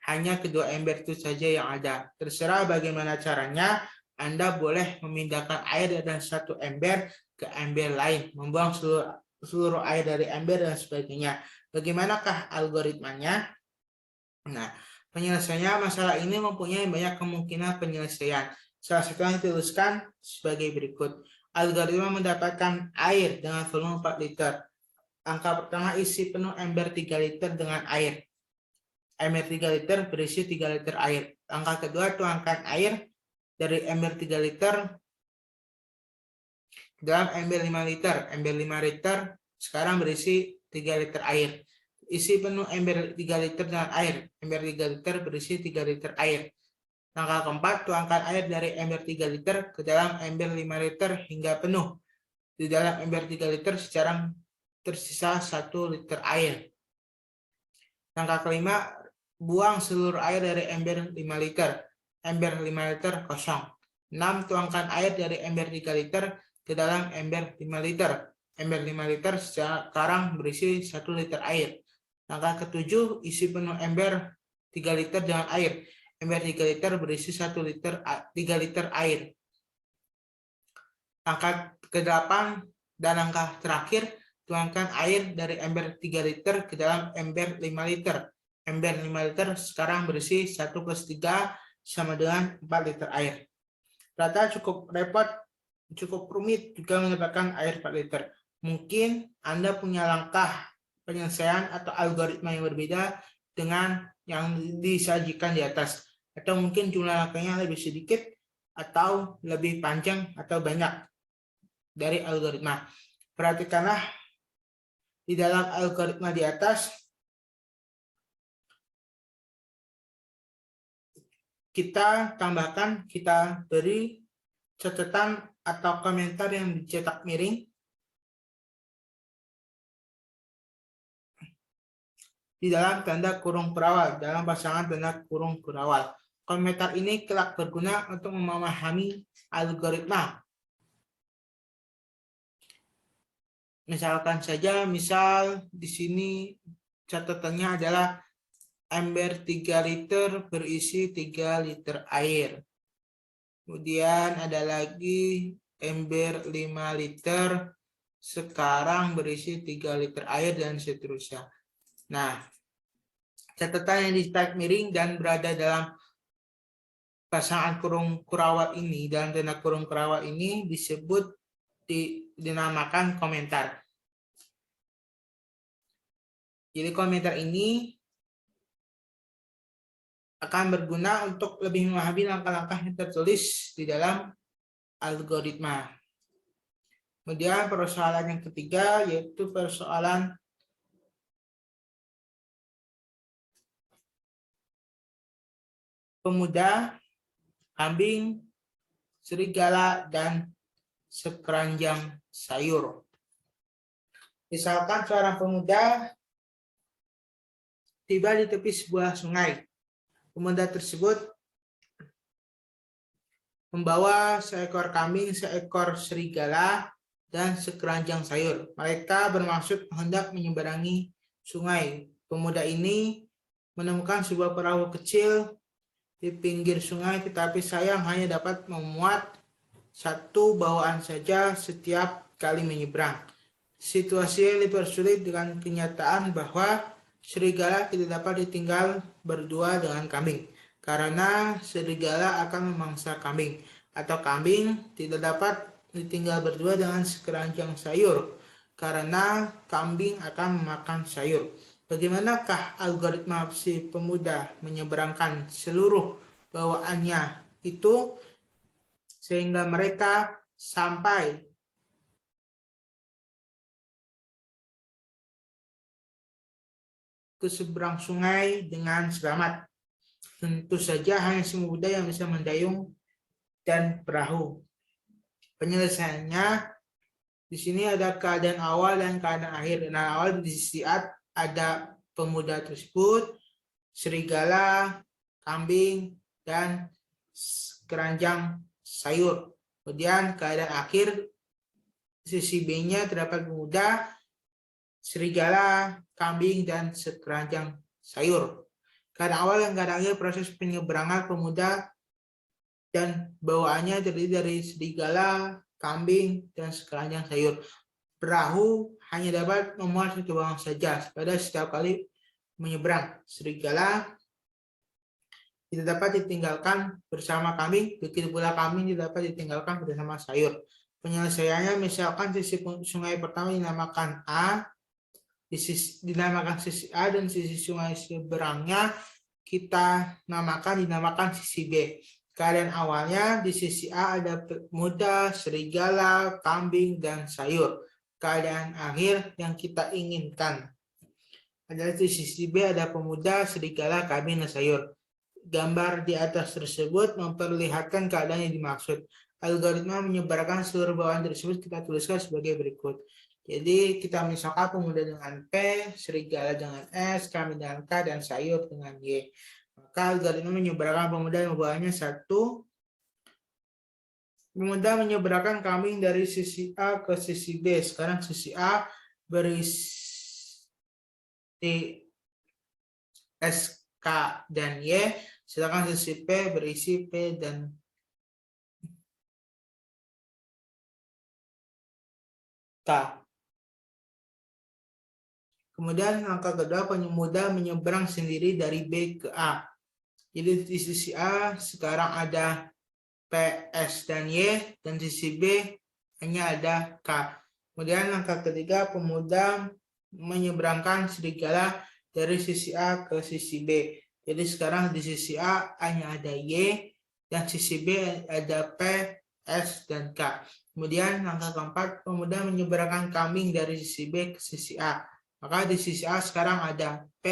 Hanya kedua ember itu saja yang ada. Terserah bagaimana caranya, Anda boleh memindahkan air dari satu ember ke ember lain, membuang seluruh air dari ember dan sebagainya. Bagaimanakah algoritmanya? Nah, penyelesaiannya masalah ini mempunyai banyak kemungkinan penyelesaian. Salah satu yang dituliskan sebagai berikut. Algoritma mendapatkan air dengan volume 4 liter. Angka pertama, isi penuh ember 3 liter dengan air. Ember 3 liter berisi 3 liter air. Angka kedua, tuangkan air dari ember 3 liter ke dalam ember 5 liter. Ember 5 liter sekarang berisi 3 liter air. Isi penuh ember 3 liter dengan air. Ember 3 liter berisi 3 liter air. Langkah keempat, tuangkan air dari ember 3 liter ke dalam ember 5 liter hingga penuh. Di dalam ember 3 liter sekarang tersisa 1 liter air. Langkah kelima, buang seluruh air dari ember 5 liter. Ember 5 liter kosong. 6. Tuangkan air dari ember 3 liter ke dalam ember 5 liter. Ember 5 liter sekarang berisi 1 liter air. Langkah ketujuh, isi penuh ember 3 liter dengan air. Ember 3 liter berisi 3 liter air. Langkah ke-8 dan langkah terakhir, tuangkan air dari ember 3 liter ke dalam ember 5 liter. Ember 5 liter sekarang berisi 1 + 3 sama dengan 4 liter air. Ternyata cukup repot, cukup rumit juga mendapatkan air 4 liter. Mungkin Anda punya langkah penyelesaian atau algoritma yang berbeda dengan yang disajikan di atas. Atau mungkin jumlah langkahnya lebih sedikit, atau lebih panjang, atau banyak dari algoritma. Perhatikanlah di dalam algoritma di atas, kita tambahkan, kita beri catatan atau komentar yang dicetak miring di dalam tanda kurung berawal, dalam pasangan tanda kurung berawal. Komentar ini kelak berguna untuk memahami algoritma. Misalkan saja, misal di sini catatannya adalah ember 3 liter berisi 3 liter air. Kemudian ada lagi ember 5 liter sekarang berisi 3 liter air dan seterusnya. Nah, catatan yang ditarik miring dan berada dalam pasangan kurung kurawal ini, dalam tanda kurung kurawal ini disebut dinamakan komentar. Jadi komentar ini akan berguna untuk lebih memahami langkah-langkah yang tertulis di dalam algoritma. Kemudian persoalan yang ketiga yaitu persoalan pemuda, kambing, serigala, dan sekeranjang sayur. Misalkan seorang pemuda tiba di tepi sebuah sungai. Pemuda tersebut membawa seekor kambing, seekor serigala, dan sekeranjang sayur. Mereka bermaksud hendak menyeberangi sungai. Pemuda ini menemukan sebuah perahu kecil di pinggir sungai, tetapi sayang hanya dapat memuat satu bawaan saja setiap kali menyeberang. Situasi dipersulit dengan kenyataan bahwa serigala tidak dapat ditinggal berdua dengan kambing, karena serigala akan memangsa kambing, atau kambing tidak dapat ditinggal berdua dengan sekeranjang sayur, karena kambing akan memakan sayur. Bagaimanakah algoritma si pemuda menyeberangkan seluruh bawaannya itu sehingga mereka sampai ke seberang sungai dengan selamat? Tentu saja hanya si pemuda yang bisa mendayung dan perahu. Penyelesaiannya di sini ada keadaan awal dan keadaan akhir. Nah, awal di sisi A ada pemuda tersebut, serigala, kambing, dan keranjang sayur. Kemudian keadaan akhir sisi B-nya terdapat pemuda, serigala, kambing, dan sekeranjang sayur. Keadaan awal dan keadaan akhir proses penyeberangan pemuda dan bawaannya terdiri dari serigala, kambing, dan sekeranjang sayur. Perahu hanya dapat memuat satu orang saja pada setiap kali menyeberang. Serigala tidak dapat ditinggalkan bersama kambing, begitu pula kambing tidak dapat ditinggalkan bersama sayur. Penyelesaiannya misalkan sisi sungai pertama dinamakan A, dinamakan sisi A, dan sisi sungai seberangnya kita dinamakan sisi B. Keadaan awalnya di sisi A ada pemuda, serigala, kambing, dan sayur. Keadaan akhir yang kita inginkan adalah di sisi B ada pemuda, serigala, kambing, dan sayur. Gambar di atas tersebut memperlihatkan keadaan yang dimaksud. Algoritma menyebarkan seluruh bawaan tersebut kita tuliskan sebagai berikut. Jadi kita misalkan pemuda dengan P, serigala dengan S, kambing dengan K, dan sayur dengan Y. Maka algoritma menyeberangkan pemuda yang bawahnya 1. Pemuda menyeberangkan kambing dari sisi A ke sisi B. Sekarang sisi A berisi S, K, dan Y. Sedangkan sisi P berisi P dan K. Kemudian langkah kedua, pemuda menyeberang sendiri dari B ke A. Jadi di sisi A sekarang ada P, S, dan Y, dan di sisi B hanya ada K. Kemudian langkah ketiga, pemuda menyeberangkan serigala dari sisi A ke sisi B. Jadi sekarang di sisi A hanya ada Y, dan sisi B ada P, S, dan K. Kemudian langkah keempat, pemuda menyeberangkan kambing dari sisi B ke sisi A. Maka di sisi A sekarang ada P,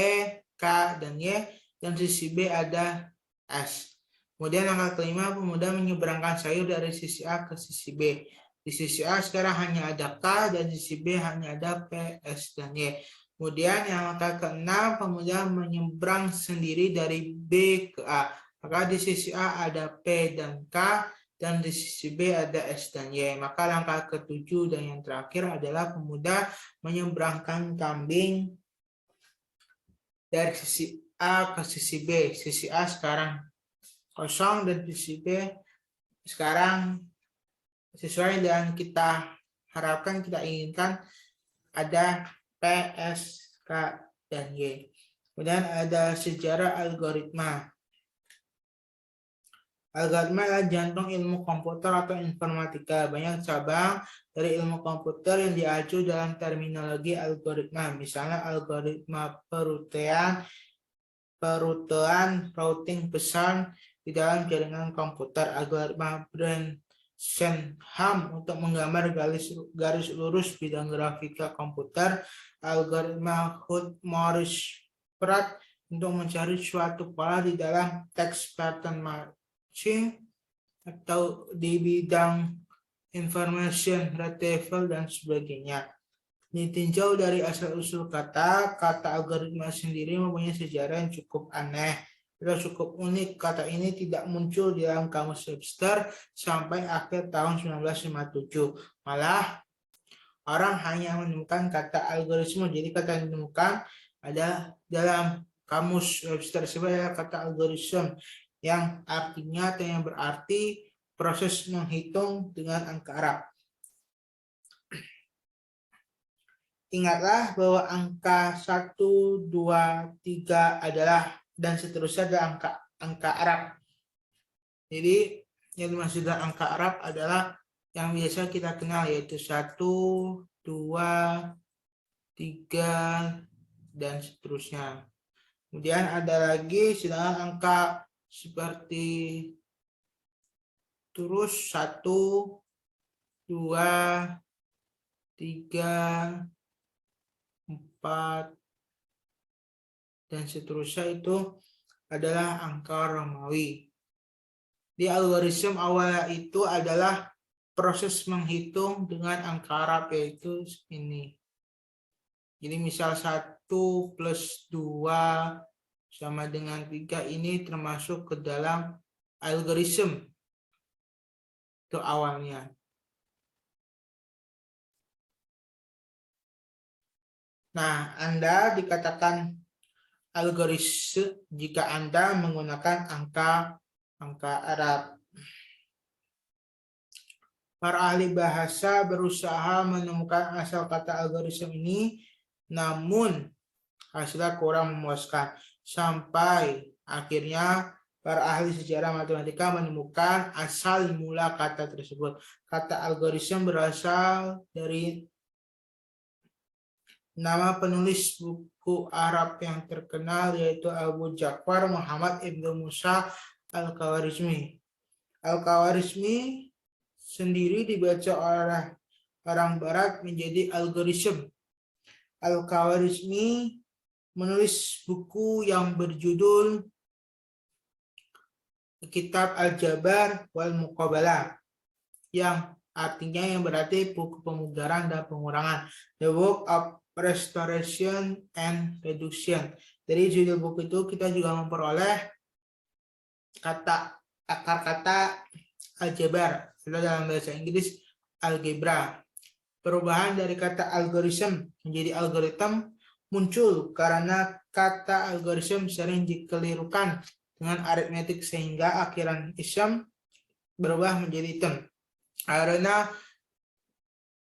K, dan Y, dan sisi B ada S. Kemudian langkah kelima, pemuda menyeberangkan sayur dari sisi A ke sisi B. Di sisi A sekarang hanya ada K, dan di sisi B hanya ada P, S, dan Y. Kemudian yang langkah keenam, pemuda menyeberang sendiri dari B ke A. Maka di sisi A ada P dan K, dan di sisi B ada S dan Y. Maka langkah ketujuh dan yang terakhir adalah pemuda menyeberangkan kambing dari sisi A ke sisi B. Sisi A sekarang kosong dan sisi B sekarang sesuai dengan kita harapkan, kita inginkan ada P, S, K, dan Y. Kemudian ada sejarah algoritma. Algoritma adalah jantung ilmu komputer atau informatika. Banyak cabang dari ilmu komputer yang diacu dalam terminologi algoritma. Misalnya algoritma routing pesan di dalam jaringan komputer, algoritma Brandsenham untuk menggambar garis lurus bidang grafika komputer, algoritma Hood-Morris-Pratt untuk mencari suatu pola di dalam text pattern matching atau di bidang information retrieval dan sebagainya. Ditinjau dari asal-usul kata algoritma sendiri mempunyai sejarah yang cukup aneh dan cukup unik. Kata ini tidak muncul di dalam kamus Webster sampai akhir tahun 1957. Malah orang hanya menemukan kata algoritma. Jadi kata yang ditemukan ada dalam kamus Webster sebagai kata algoritma yang artinya atau yang berarti proses menghitung dengan angka Arab. Ingatlah bahwa angka 1, 2, 3 adalah dan seterusnya adalah angka Arab. Jadi yang dimaksud dengan angka Arab adalah yang biasa kita kenal, yaitu 1, 2, 3, dan seterusnya. Kemudian ada lagi sedangkan angka seperti terus 1, 2, 3, 4, dan seterusnya itu adalah angka Romawi. Di algoritma awal itu adalah proses menghitung dengan angka Arab, yaitu ini. Jadi misal 1 plus 2 sama dengan 3 ini termasuk ke dalam algoritma itu awalnya. Nah, Anda dikatakan algoritma jika Anda menggunakan angka Arab. Para ahli bahasa berusaha menemukan asal kata algoritma ini, namun hasilnya kurang memuaskan. Sampai akhirnya para ahli sejarah matematika menemukan asal mula kata tersebut. Kata algoritma berasal dari nama penulis buku Arab yang terkenal, yaitu Abu Ja'far Muhammad Ibnu Musa Al-Khawarizmi. Al-Khawarizmi sendiri dibaca oleh orang Barat menjadi algoritma. Al-Khawarizmi menulis buku yang berjudul Kitab Al-Jabar wal Muqabalah, yang artinya yang berarti buku pemugaran dan pengurangan, The Book of Restoration and Reduction. Dari judul buku itu kita juga memperoleh akar kata aljabar, atau dalam bahasa Inggris algebra. Perubahan dari kata algoritma menjadi algoritma muncul karena kata algoritma sering dikelirukan dengan aritmetik sehingga akhiran ism berubah menjadi tem. Karena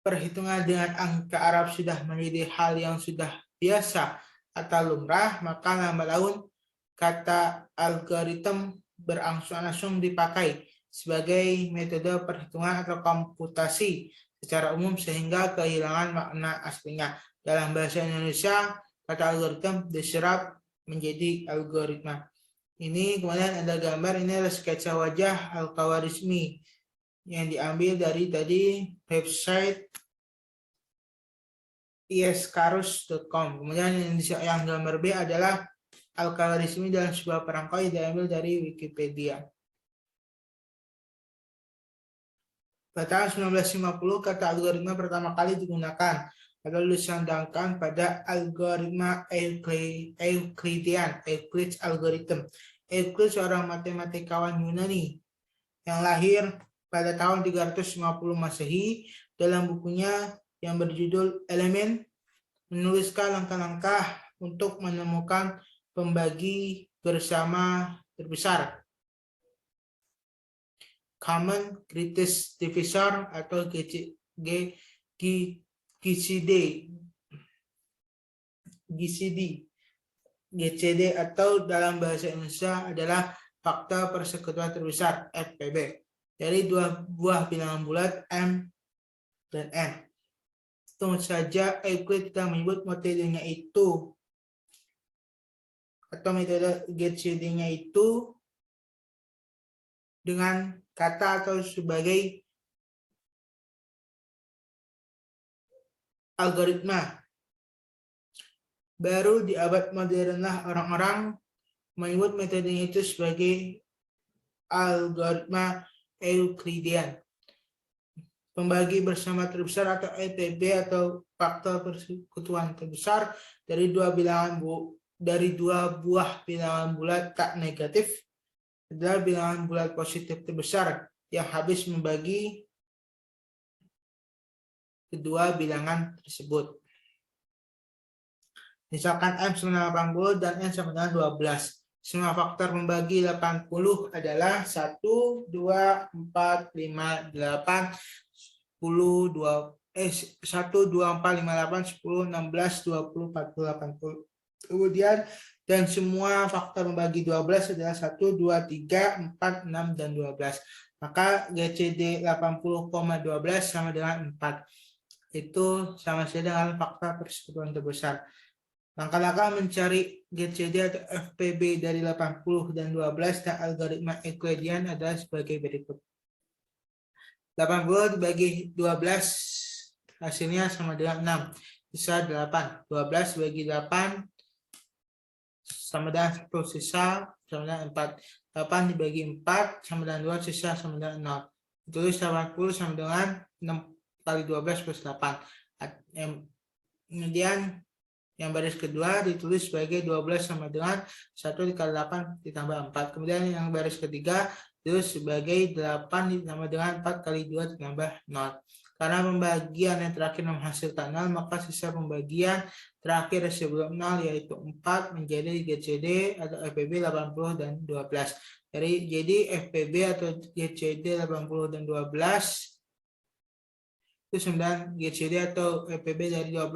perhitungan dengan angka Arab sudah menjadi hal yang sudah biasa atau lumrah, maka lambat laun kata algoritma berangsur-angsur dipakai sebagai metode perhitungan atau komputasi secara umum sehingga kehilangan makna aslinya. Dalam bahasa Indonesia, kata algoritma diserap menjadi algoritma. Ini kemudian ada gambar, ini adalah sketsa wajah Al-Khawarizmi yang diambil dari tadi website iskarus.com. Kemudian yang gambar B adalah Al-Khawarizmi dalam sebuah perangko yang diambil dari Wikipedia. Pada tahun 1950, kata algoritma pertama kali digunakan atau disandangkan pada algoritma Euclidean, Euclid's algorithm. Euclid seorang matematikawan Yunani yang lahir pada tahun 350 Masehi. Dalam bukunya yang berjudul Elemen, menuliskan langkah-langkah untuk menemukan pembagi bersama terbesar, Common Greatest Divisor atau GCD atau dalam bahasa Indonesia adalah faktor persekutuan terbesar, FPB, dari dua buah bilangan bulat M dan N. Tentu saja Euclid tidak menyebut metodenya itu atau metode GCD-nya itu dengan kata atau sebagai algoritma. Baru di abad modern lah orang-orang menyebut metodenya itu sebagai algoritma Euclidean. Pembagi bersama terbesar atau EPB atau faktor persekutuan terbesar dari dua buah bilangan bulat tak negatif adalah bilangan bulat positif terbesar yang habis membagi kedua bilangan tersebut. Misalkan M sama dengan 80 dan N sama dengan 12. Semua faktor membagi 80 adalah 1, 2, 4, 5, 8, 10, 1, 2, 4, 5, 8, 10, 16, 20, 40, 80. Kemudian, dan semua faktor membagi 12 adalah 1, 2, 3, 4, 6, dan 12. Maka GCD 80,12 sama dengan 4. Itu sama saja dengan faktor persekutuan terbesar. Langkah-langkah mencari GCD atau FPB dari 80 dan 12 dan algoritma Euclidean adalah sebagai berikut. 80 dibagi 12 hasilnya sama dengan 6, sisa 8. 12 bagi 8 sama dengan 1, sisa sama dengan 4. 8 dibagi 4 sama dengan 2, sisa sama dengan Ditulis 80 sama dengan 6 kali 12 plus 8. Kemudian yang baris kedua ditulis sebagai 12 sama dengan 1 dikali 8 ditambah 4. Kemudian yang baris ketiga ditulis sebagai 8 ditambah dengan 4 kali 2 ditambah 0. Karena pembagian yang terakhir menghasilkan 0, maka sisa pembagian terakhir sebelum 0 yaitu 4 menjadi GCD atau FPB 80 dan 12. Jadi FPB atau GCD 80 dan 12 itu 9, GCD atau FPB dari 12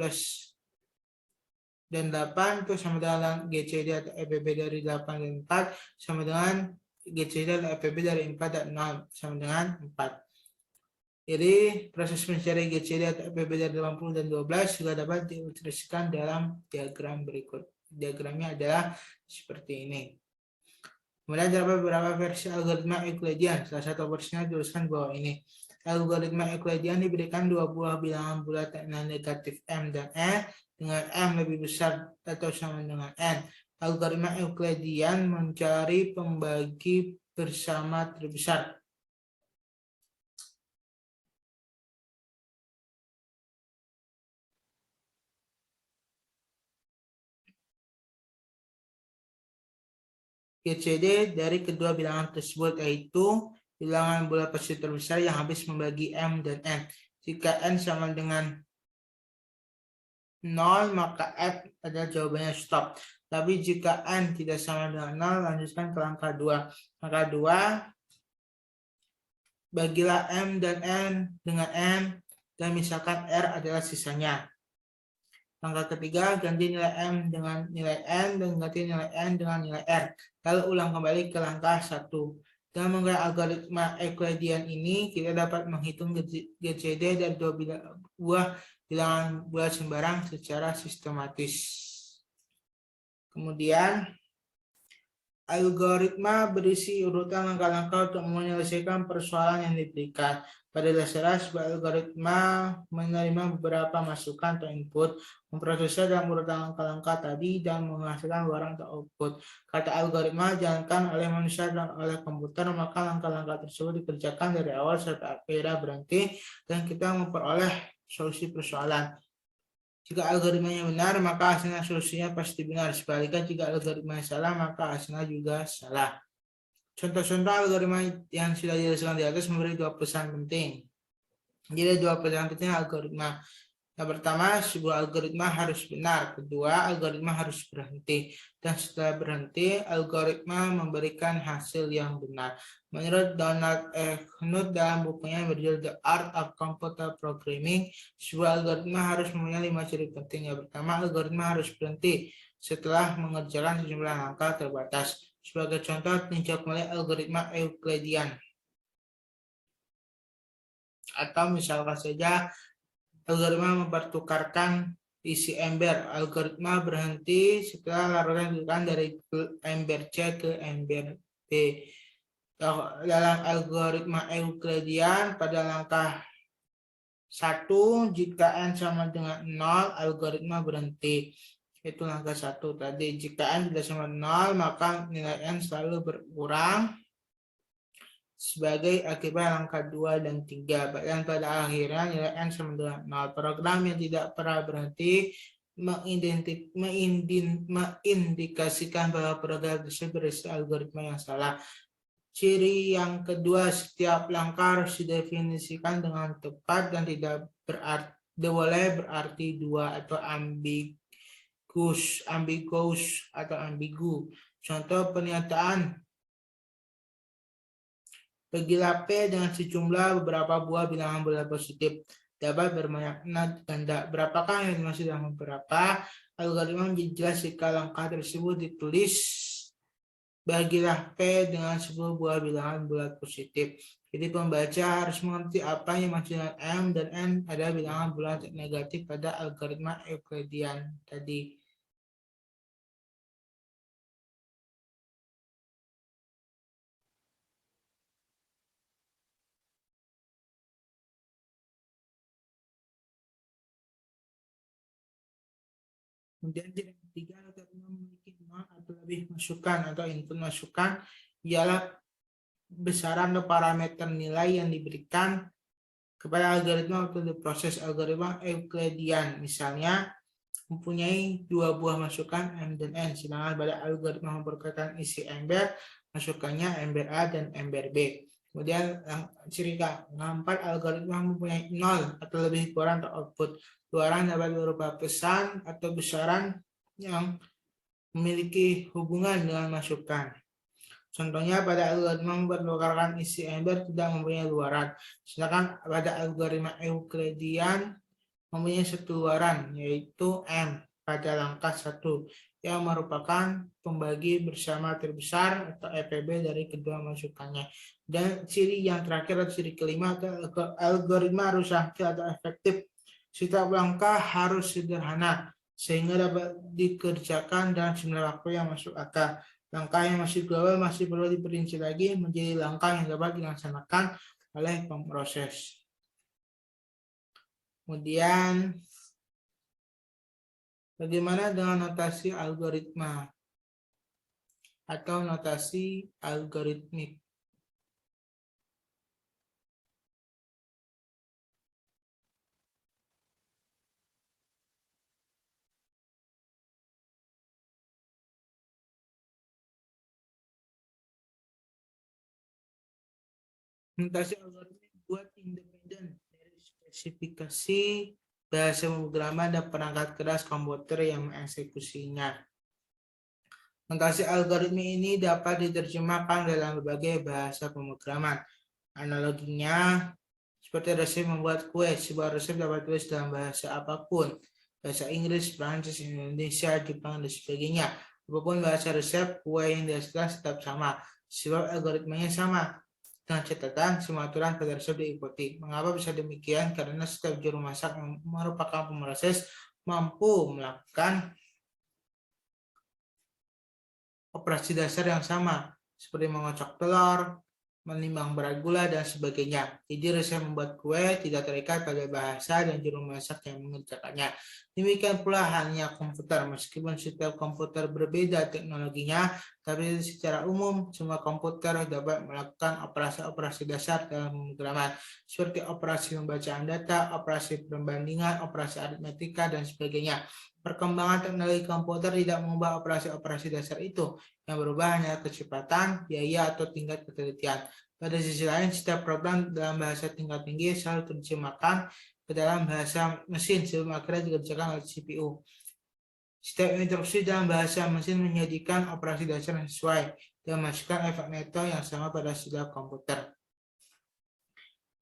dan 8 itu sama dengan GCD atau FPB dari 8 dan 4 sama dengan GCD atau FPB dari 4 dan 0 sama dengan 4. Jadi proses mencari GCD atau FPB dari 80 dan 12 juga dapat diilustrasikan dalam diagram berikut. Diagramnya adalah seperti ini. Kemudian terdapat beberapa versi algoritma Euclidean. Salah satu versinya dituliskan bawah ini. Algoritma Euclidean diberikan dua buah bilangan bulat dengan negatif M dan N dengan M lebih besar atau sama dengan N. Algoritma Euclidean mencari pembagi bersama terbesar. GCD dari kedua bilangan tersebut yaitu bilangan bulat pasti terbesar yang habis membagi M dan N. Jika N sama dengan 0, maka F adalah jawabannya stop. Tapi jika N tidak sama dengan 0, lanjutkan ke langkah 2. Langkah 2, bagilah M dan N dengan N, dan misalkan R adalah sisanya. Langkah ketiga, ganti nilai M dengan nilai N dan ganti nilai N dengan nilai R. Lalu ulang kembali ke langkah 1. Dengan menggunakan algoritma Euclidean ini, kita dapat menghitung GCD dari dua buah bilangan bulat sembarang secara sistematis. Kemudian, algoritma berisi urutan langkah-langkah untuk menyelesaikan persoalan yang diberikan. Pada dasarnya, sebuah algoritma menerima beberapa masukan atau input, memprosesnya dalam urutan langkah-langkah tadi, dan menghasilkan barang atau output. Kata algoritma dijalankan oleh manusia dan oleh komputer, maka langkah-langkah tersebut dikerjakan dari awal sampai akhirnya berhenti, dan kita memperoleh solusi persoalan. Jika algoritmanya benar, maka hasilnya solusinya pasti benar. Sebaliknya, jika algoritmanya salah, maka hasilnya juga salah. Contoh-contoh algoritma yang sudah dijelaskan di atas memberi dua pesan penting. Jadi dua pesan penting algoritma. Yang pertama, sebuah algoritma harus benar. Kedua, algoritma harus berhenti. Dan setelah berhenti, algoritma memberikan hasil yang benar. Menurut Donald E. Knuth dalam bukunya berjudul The Art of Computer Programming, sebuah algoritma harus mempunyai 5 ciri penting. Yang pertama, algoritma harus berhenti setelah mengerjakan sejumlah langkah terbatas. Sebagai contoh, tinjau kembali algoritma Euclidean. Atau misalkan saja, algoritma mempertukarkan isi ember. Algoritma berhenti setelah larutan dilakukan dari ember C ke ember B. Dalam algoritma Euclidean, pada langkah 1, jika N sama dengan 0, algoritma berhenti. Itu langkah 1 tadi. Jika N tidak sama 0, maka nilai N selalu berkurang sebagai akibat langkah 2 dan 3. Dan pada akhirnya nilai N sama dengan 0. Program yang tidak pernah berhenti mengindikasikan bahwa program tersebut berisi algoritma yang salah. Ciri yang kedua, setiap langkah harus didefinisikan dengan tepat dan tidak boleh berarti dua atau ambiguous atau ambigu. Contoh pernyataan, bagilah P dengan sejumlah beberapa buah bilangan bulat positif dapat bermakna ganda. Berapakah yang dimaksud dengan beberapa? Algoritma menjadi jelas jika langkah tersebut ditulis bagilah P dengan 10 buah bilangan bulat positif. Jadi pembaca harus mengerti apa yang dimaksud dengan M dan N adalah bilangan bulat negatif pada algoritma Euclidean tadi. Kemudian ciri ketiga, algoritma memiliki 0 atau lebih masukan atau input masukan ialah besaran atau parameter nilai yang diberikan kepada algoritma atau proses algoritma Euclidean. Misalnya, mempunyai dua buah masukan M dan N, sedangkan pada algoritma memperkirakan isi ember, masukannya ember A dan ember B. Kemudian ciri keempat, algoritma mempunyai 0 atau lebih keluaran atau output. Keluaran dapat berupa pesan atau besaran yang memiliki hubungan dengan masukan. Contohnya pada algoritma mempertukarkan isi ember tidak mempunyai luaran, sedangkan pada algoritma Euclidean mempunyai satu luaran, yaitu M pada langkah 1, yang merupakan pembagi bersama terbesar atau EPB dari kedua masukannya. Dan ciri yang terakhir atau ciri kelima, algoritma harus aktif atau efektif. Setiap langkah harus sederhana, sehingga dapat dikerjakan dalam jumlah waktu yang masuk akal. Langkah yang masih global masih perlu diperinci lagi menjadi langkah yang dapat dilaksanakan oleh pemproses. Kemudian, bagaimana dengan notasi algoritma atau notasi algoritmik? Notasi algoritmik buat independen dari spesifikasi bahasa pemrograman dan perangkat keras komputer yang mengeksekusinya. Notasi algoritmik ini dapat diterjemahkan dalam berbagai bahasa pemrograman. Analoginya, seperti resep membuat kue, sebuah resep dapat ditulis dalam bahasa apapun, bahasa Inggris, Prancis, Indonesia, Jepang, dan sebagainya. Apapun bahasa resep, kue yang dihasilkan tetap sama, sebab algoritmanya sama. Dengan catatan, semua aturan pada resep diikuti. Mengapa bisa demikian? Karena setiap juru masak yang merupakan pemroses mampu melakukan operasi dasar yang sama, seperti mengocok telur, menimbang berat gula, dan sebagainya. Jadi resep membuat kue tidak terikat pada bahasa dan juru masak yang mengerjakannya. Demikian pula halnya komputer. Meskipun setiap komputer berbeda teknologinya, tapi secara umum semua komputer dapat melakukan operasi-operasi dasar dalam pemrograman, seperti operasi pembacaan data, operasi perbandingan, operasi aritmetika, dan sebagainya. Perkembangan teknologi komputer tidak mengubah operasi-operasi dasar itu, yang berubah hanya kecepatan, biaya, atau tingkat ketelitian. Pada sisi lain, setiap program dalam bahasa tingkat tinggi selalu terjemahkan ke dalam bahasa mesin sebelum akhirnya dikerjakan oleh CPU. Setiap instruksi dalam bahasa mesin menjadikan operasi dasar yang sesuai dan memasukkan efek neto yang sama pada setiap komputer.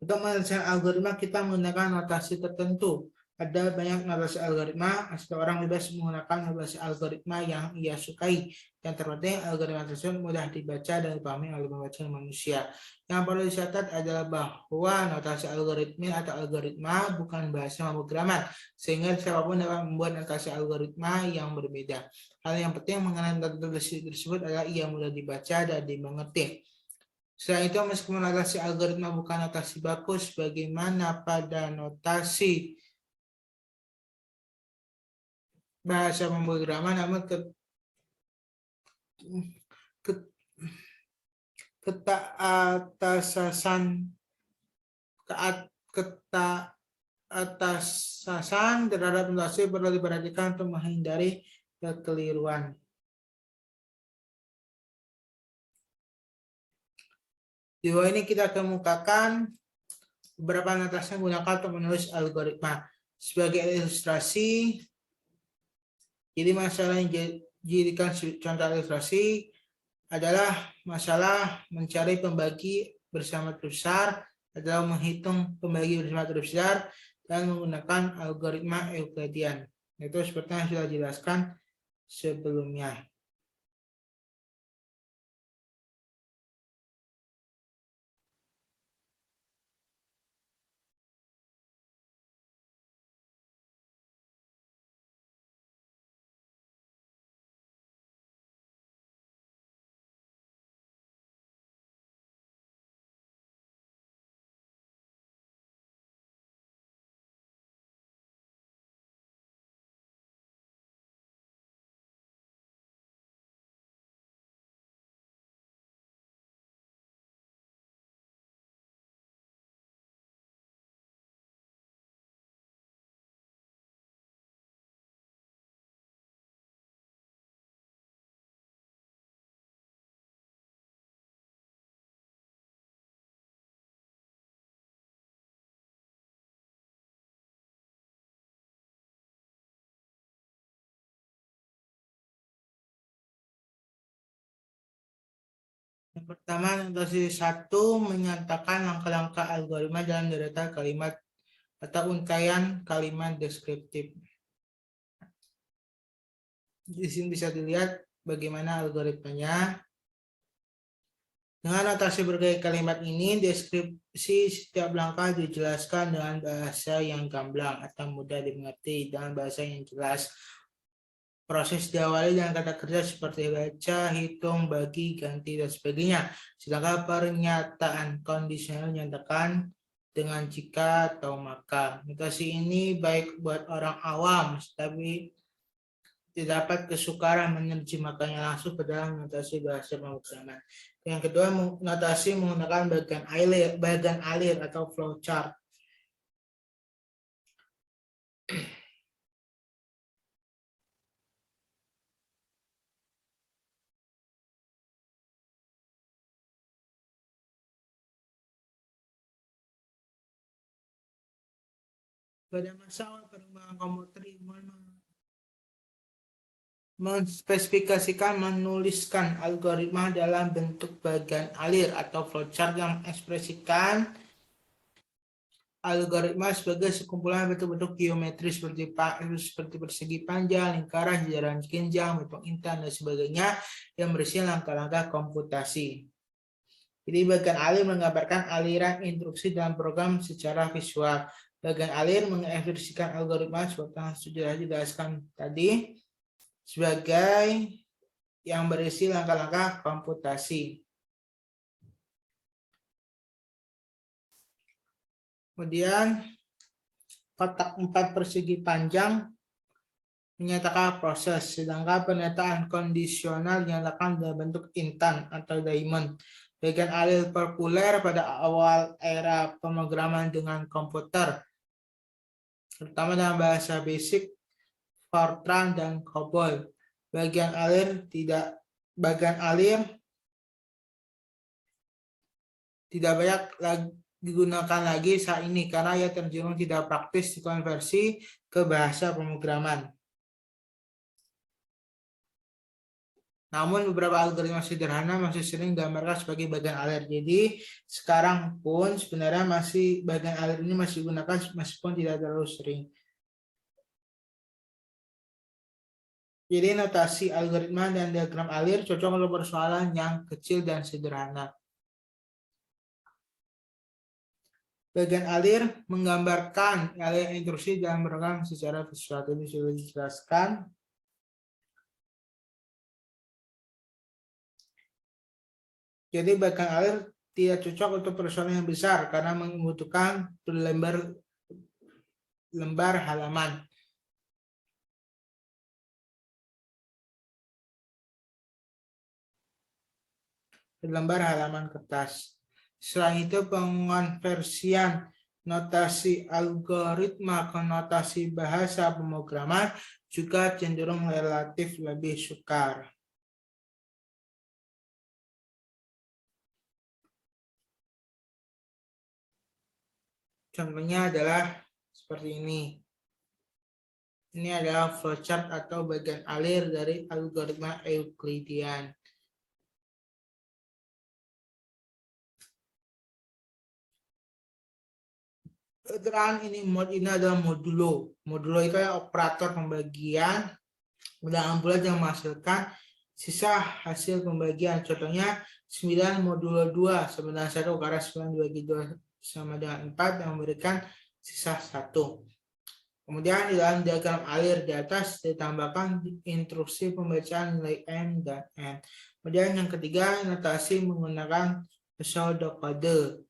Untuk menyelesaikan algoritma, kita menggunakan notasi tertentu. Ada banyak notasi algoritma, setiap orang bebas menggunakan notasi algoritma yang ia sukai. Yang terpenting, algoritma tersebut mudah dibaca dan dipahami oleh pembaca manusia. Yang perlu dicatat adalah bahwa notasi algoritma atau algoritma bukan bahasa pemrograman, sehingga siapapun dapat membuat notasi algoritma yang berbeda. Hal yang penting mengenai notasi tersebut adalah ia mudah dibaca dan dimengerti. Selain itu, meskipun notasi algoritma bukan notasi baku, sebagaimana pada notasi bahasa pemrograman, namun keteatasan terhadap notasi perlu diperhatikan untuk menghindari kekeliruan. Di bawah ini kita kemukakan beberapa notasi yang digunakan untuk menulis algoritma. Sebagai ilustrasi, jadi masalah yang dijadikan contoh ilustrasi adalah masalah mencari pembagi bersama terbesar atau menghitung pembagi bersama terbesar dan menggunakan algoritma Euclidean. Itu seperti yang sudah dijelaskan sebelumnya. Yang pertama, notasi 1 menyatakan langkah-langkah algoritma dalam deretan kalimat atau untaian kalimat deskriptif. Di sini bisa dilihat bagaimana algoritmanya. Dengan notasi bergaya kalimat ini, deskripsi setiap langkah dijelaskan dengan bahasa yang gamblang atau mudah dimengerti, dengan bahasa yang jelas. Proses diawali dengan kata kerja seperti baca, hitung, bagi, ganti, dan sebagainya. Sedangkan pernyataan kondisional dinyatakan dengan jika atau maka. Notasi ini baik buat orang awam, tapi tidak dapat kesukaran menerjemahkannya langsung ke dalam notasi bahasa pemrograman. Yang kedua, notasi menggunakan bagian alir atau flowchart. Pada masa awal perkembangan komputer, menspesifikasikan menuliskan algoritma dalam bentuk bagian alir atau flowchart yang mengekspresikan algoritma sebagai sekumpulan bentuk-bentuk geometris seperti persegi panjang, lingkaran, jajaran jenjang, metode intan, dan sebagainya yang berisi langkah-langkah komputasi. Jadi bagian alir menggambarkan aliran instruksi dalam program secara visual. Bagian alir mengekspresikan algoritma seperti yang sudah dijelaskan tadi sebagai yang berisi langkah-langkah komputasi. Kemudian kotak 4 persegi panjang menyatakan proses, sedangkan pernyataan kondisional dinyatakan dalam bentuk intan atau diamond. Bagian alir populer pada awal era pemrograman dengan komputer, terutama dalam bahasa BASIC, Fortran, dan COBOL. Bagian alir tidak banyak digunakan lagi saat ini karena ia terjun tidak praktis dikonversi ke bahasa pemrograman. Namun beberapa algoritma sederhana masih sering digambarkan sebagai bagian alir. Jadi sekarang pun sebenarnya bagian alir ini masih digunakan meskipun tidak terlalu sering. Jadi notasi algoritma dan diagram alir cocok untuk persoalan yang kecil dan sederhana. Bagian alir menggambarkan aliran instruksi dalam program secara visual. Ini sudah dijelaskan. Jadi bagian alir tidak cocok untuk persoalan yang besar karena membutuhkan lembar halaman. Lembar halaman kertas. Selain itu, pengonversian notasi algoritma ke notasi bahasa pemrograman juga cenderung relatif lebih sukar. Contohnya adalah seperti ini. Ini adalah flowchart atau bagian alir dari algoritma Euclidean. Keterangan ini adalah modulo. Modulo itu adalah operator pembagian dalam bulat yang menghasilkan sisa hasil pembagian. Contohnya 9 modulo 2 sama dengan 1 karena 9 dibagi 2 sama dengan 4 yang memberikan sisa 1. Kemudian di dalam diagram alir di atas ditambahkan instruksi pembacaan nilai M dan N. Kemudian yang ketiga, notasi menggunakan pseudokode.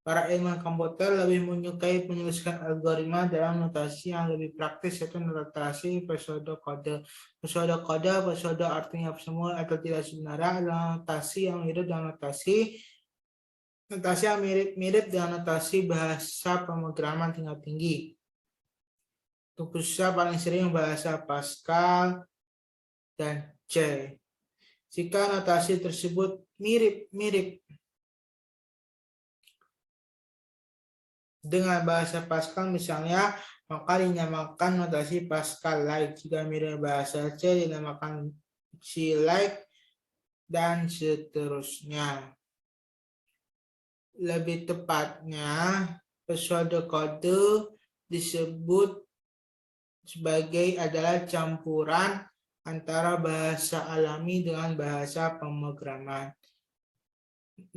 Para ilmuwan komputer lebih menyukai menuliskan algoritma dalam notasi yang lebih praktis, yaitu notasi pseudokode. Pseudo artinya semua atau tidak sebenarnya adalah notasi yang mirip dengan notasi yang mirip dengan notasi bahasa pemrograman tingkat tinggi. Khususnya paling sering bahasa Pascal dan C. Jika notasi tersebut mirip dengan bahasa Pascal misalnya, maka dinamakan notasi Pascal-like. Jika mirip bahasa C, dinamakan C-like. dan seterusnya. Lebih tepatnya, pseudokode disebut sebagai adalah campuran antara bahasa alami dengan bahasa pemrograman.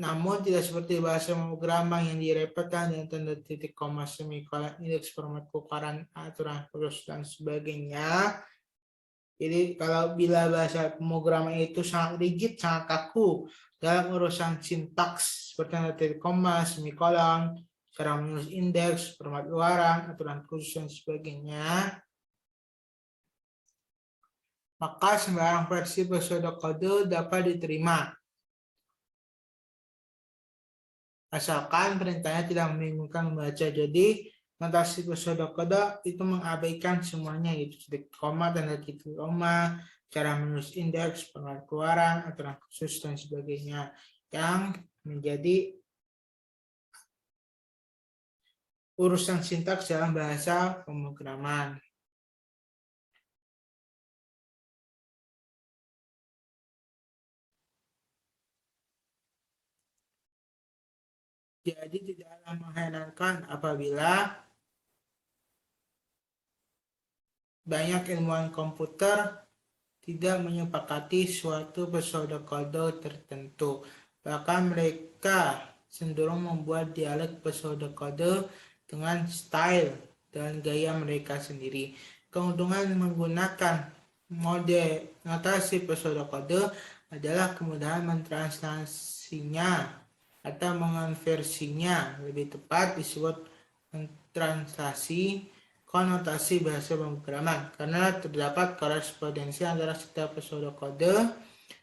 Namun tidak seperti bahasa pemrograman yang direpotkan dengan tanda titik koma semikolon indeks format ukuran aturan khusus dan sebagainya. Jadi kalau bila bahasa pemrograman itu sangat rigid, sangat kaku dalam urusan sintaks seperti tanda titik koma, semikolon, cara menulis indeks, format luaran, aturan khusus dan sebagainya, maka sembarang versi pseudokode dapat diterima. Asalkan perintahnya tidak membingungkan membaca. Jadi notasi pseudokode itu mengabaikan semuanya, yaitu titik koma, tanda titik koma, cara menulis indeks, format keluaran, aturan khusus dan sebagainya yang menjadi urusan sintaks dalam bahasa pemrograman. Jadi tidaklah mengherankan apabila banyak ilmuwan komputer tidak menyepakati suatu pseudokode tertentu. Bahkan mereka cenderung membuat dialek pseudokode dengan style dan gaya mereka sendiri. Keuntungan menggunakan mode notasi pseudokode adalah kemudahan mentranslasinya atau mengonversinya, lebih tepat disebut mentranslasi konotasi bahasa pemrograman karena terdapat korespondensi antara setiap pseudokode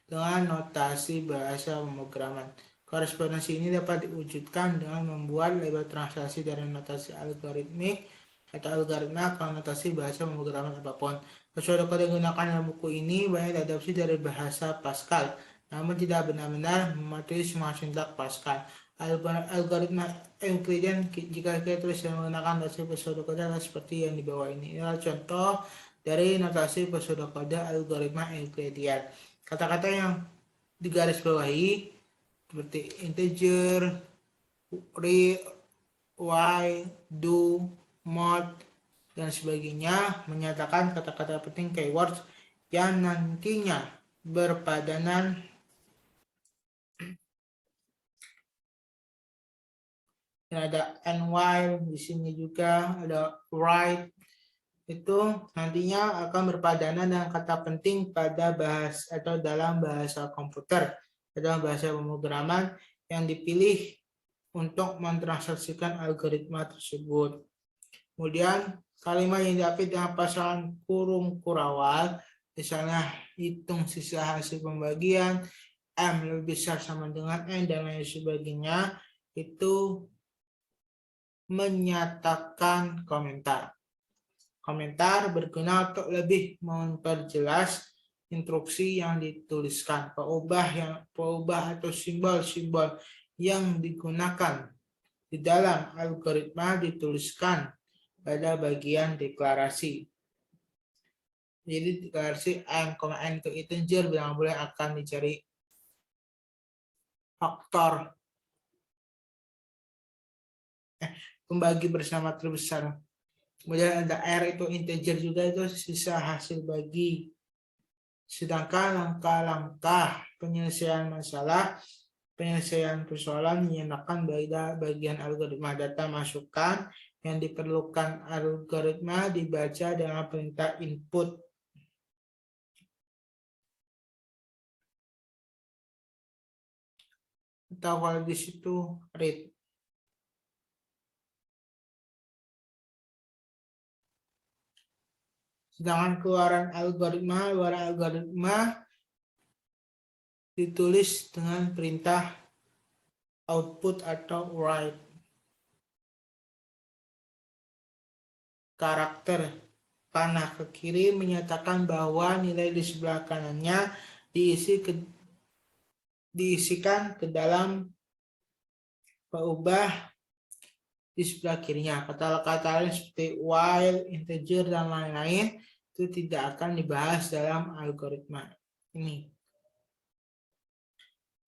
dengan notasi bahasa pemrograman. Korespondensi ini dapat diwujudkan dengan membuat label translasi dari notasi algoritmik atau algoritma ke notasi bahasa pemrograman apapun. Pseudokode yang digunakan dalam buku ini banyak diadopsi dari bahasa Pascal, namun tidak benar-benar mematuhi semua sintaks Pascal. Algoritma Euclidean jika kita tulis dan menggunakan notasi pseudokode adalah seperti yang di bawah ini. Inilah contoh dari notasi pseudokode algoritma Euclidean. Kata-kata yang digarisbawahi seperti integer, real, while, do, mod, dan sebagainya menyatakan kata-kata penting keywords yang nantinya berpadanan. Dan ada and while, di sini juga ada right, itu nantinya akan berpadanan dengan kata penting pada bahasa atau dalam bahasa komputer, dalam bahasa pemrograman yang dipilih untuk mentransaksikan algoritma tersebut. Kemudian kalimat yang diapit dengan pasangan kurung kurawal, misalnya hitung sisa hasil pembagian, M lebih besar sama dengan N dan lain sebagainya, itu menyatakan komentar. Komentar berguna untuk lebih memperjelas instruksi yang dituliskan. Peubah atau simbol-simbol yang digunakan di dalam algoritma dituliskan pada bagian deklarasi. Jadi deklarasi M, N itu integer, yang boleh akan dicari faktor pembagi bersama terbesar. Kemudian ada R itu integer juga, itu sisa hasil bagi. Sedangkan langkah-langkah penyelesaian masalah, penyelesaian persoalan menyediakan bagian algoritma data masukan yang diperlukan algoritma dibaca dengan perintah input. Atau kalau di situ read. Sedangkan keluaran algoritma ditulis dengan perintah output atau write. Karakter panah ke kiri menyatakan bahwa nilai di sebelah kanannya diisikan ke dalam peubah di sebelah kirinya. Kata-kata lain seperti while, integer, dan lain-lain itu tidak akan dibahas dalam algoritma ini.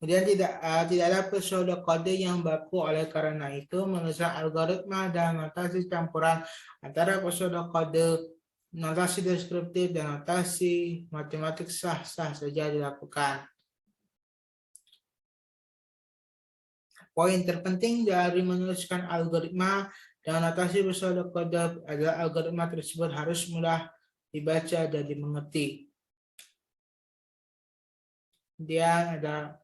Kemudian tidak ada pseudokode yang baku, oleh karena itu menuliskan algoritma dan notasi campuran antara pseudokode, notasi deskriptif, dan notasi matematik sah-sah saja dilakukan. Poin terpenting dari menuliskan algoritma dan notasi pseudokode adalah algoritma tersebut harus mudah dibaca dan dimengerti. Kemudian ada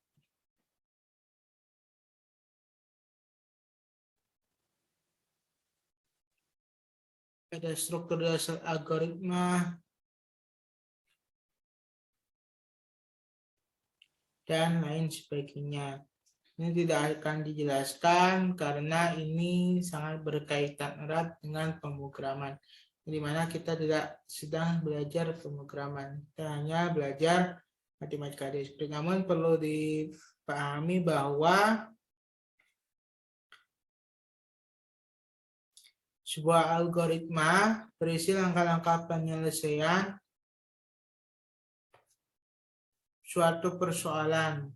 struktur dasar algoritma dan lain sebagainya. Ini tidak akan dijelaskan karena ini sangat berkaitan erat dengan pemrograman, di mana kita tidak sedang belajar pemrograman, kita hanya belajar matematika diskrit. Namun perlu dipahami bahwa sebuah algoritma berisi langkah-langkah penyelesaian suatu persoalan.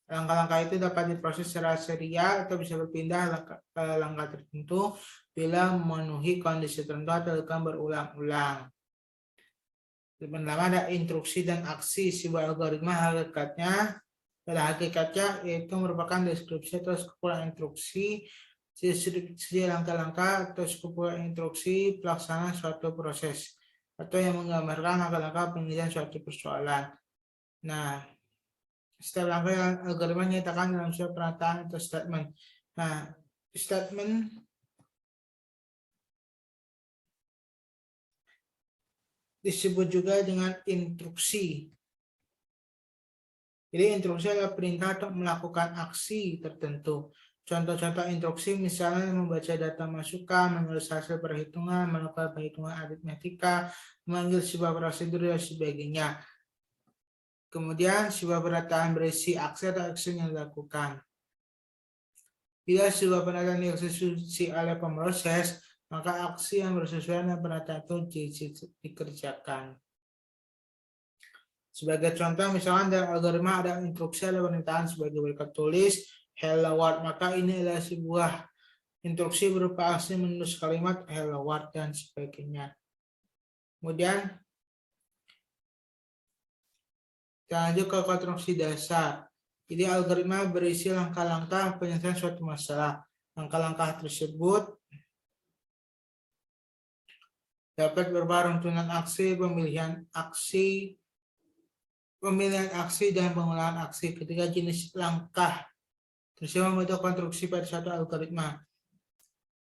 Langkah-langkah itu dapat diproses secara serial atau bisa berpindah ke langkah tertentu bila memenuhi kondisi tertentu atau dilakukan berulang-ulang. Pertama ada instruksi dan aksi. Sebuah algoritma pada hakikatnya itu merupakan deskripsi atau sekumpulan instruksi, langkah-langkah atau sekumpulan instruksi pelaksanaan suatu proses atau yang menggambarkan langkah-langkah penyelesaian suatu persoalan. Nah, setiap langkah algoritma dinyatakan dalam suatu pernyataan atau statement. Nah, statement disebut juga dengan instruksi. Jadi instruksi adalah perintah untuk melakukan aksi tertentu. Contoh-contoh instruksi misalnya membaca data masukan, menulis hasil perhitungan, melakukan perhitungan aritmetika, memanggil sebuah prosedur dan sebagainya. Kemudian sebuah pernyataan berisi aksi atau aksi yang dilakukan. Bila sebuah pernyataan dieksekusi oleh pemroses, maka aksi yang bersesuaian dengan pernyataan itu dikerjakan. Sebagai contoh, misalkan dalam algoritma ada instruksi ada pernyataan sebagai berikut: tulis hello world, maka ini adalah sebuah instruksi berupa aksi menulis kalimat hello world dan sebagainya. Kemudian kita lanjut ke konstruksi dasar. Jadi algoritma berisi langkah-langkah penyelesaian suatu masalah. Langkah-langkah tersebut dapat berupa runtunan aksi, pemilihan aksi, dan pengulangan aksi. Ketiga jenis langkah tersebut membentuk konstruksi pada suatu algoritma.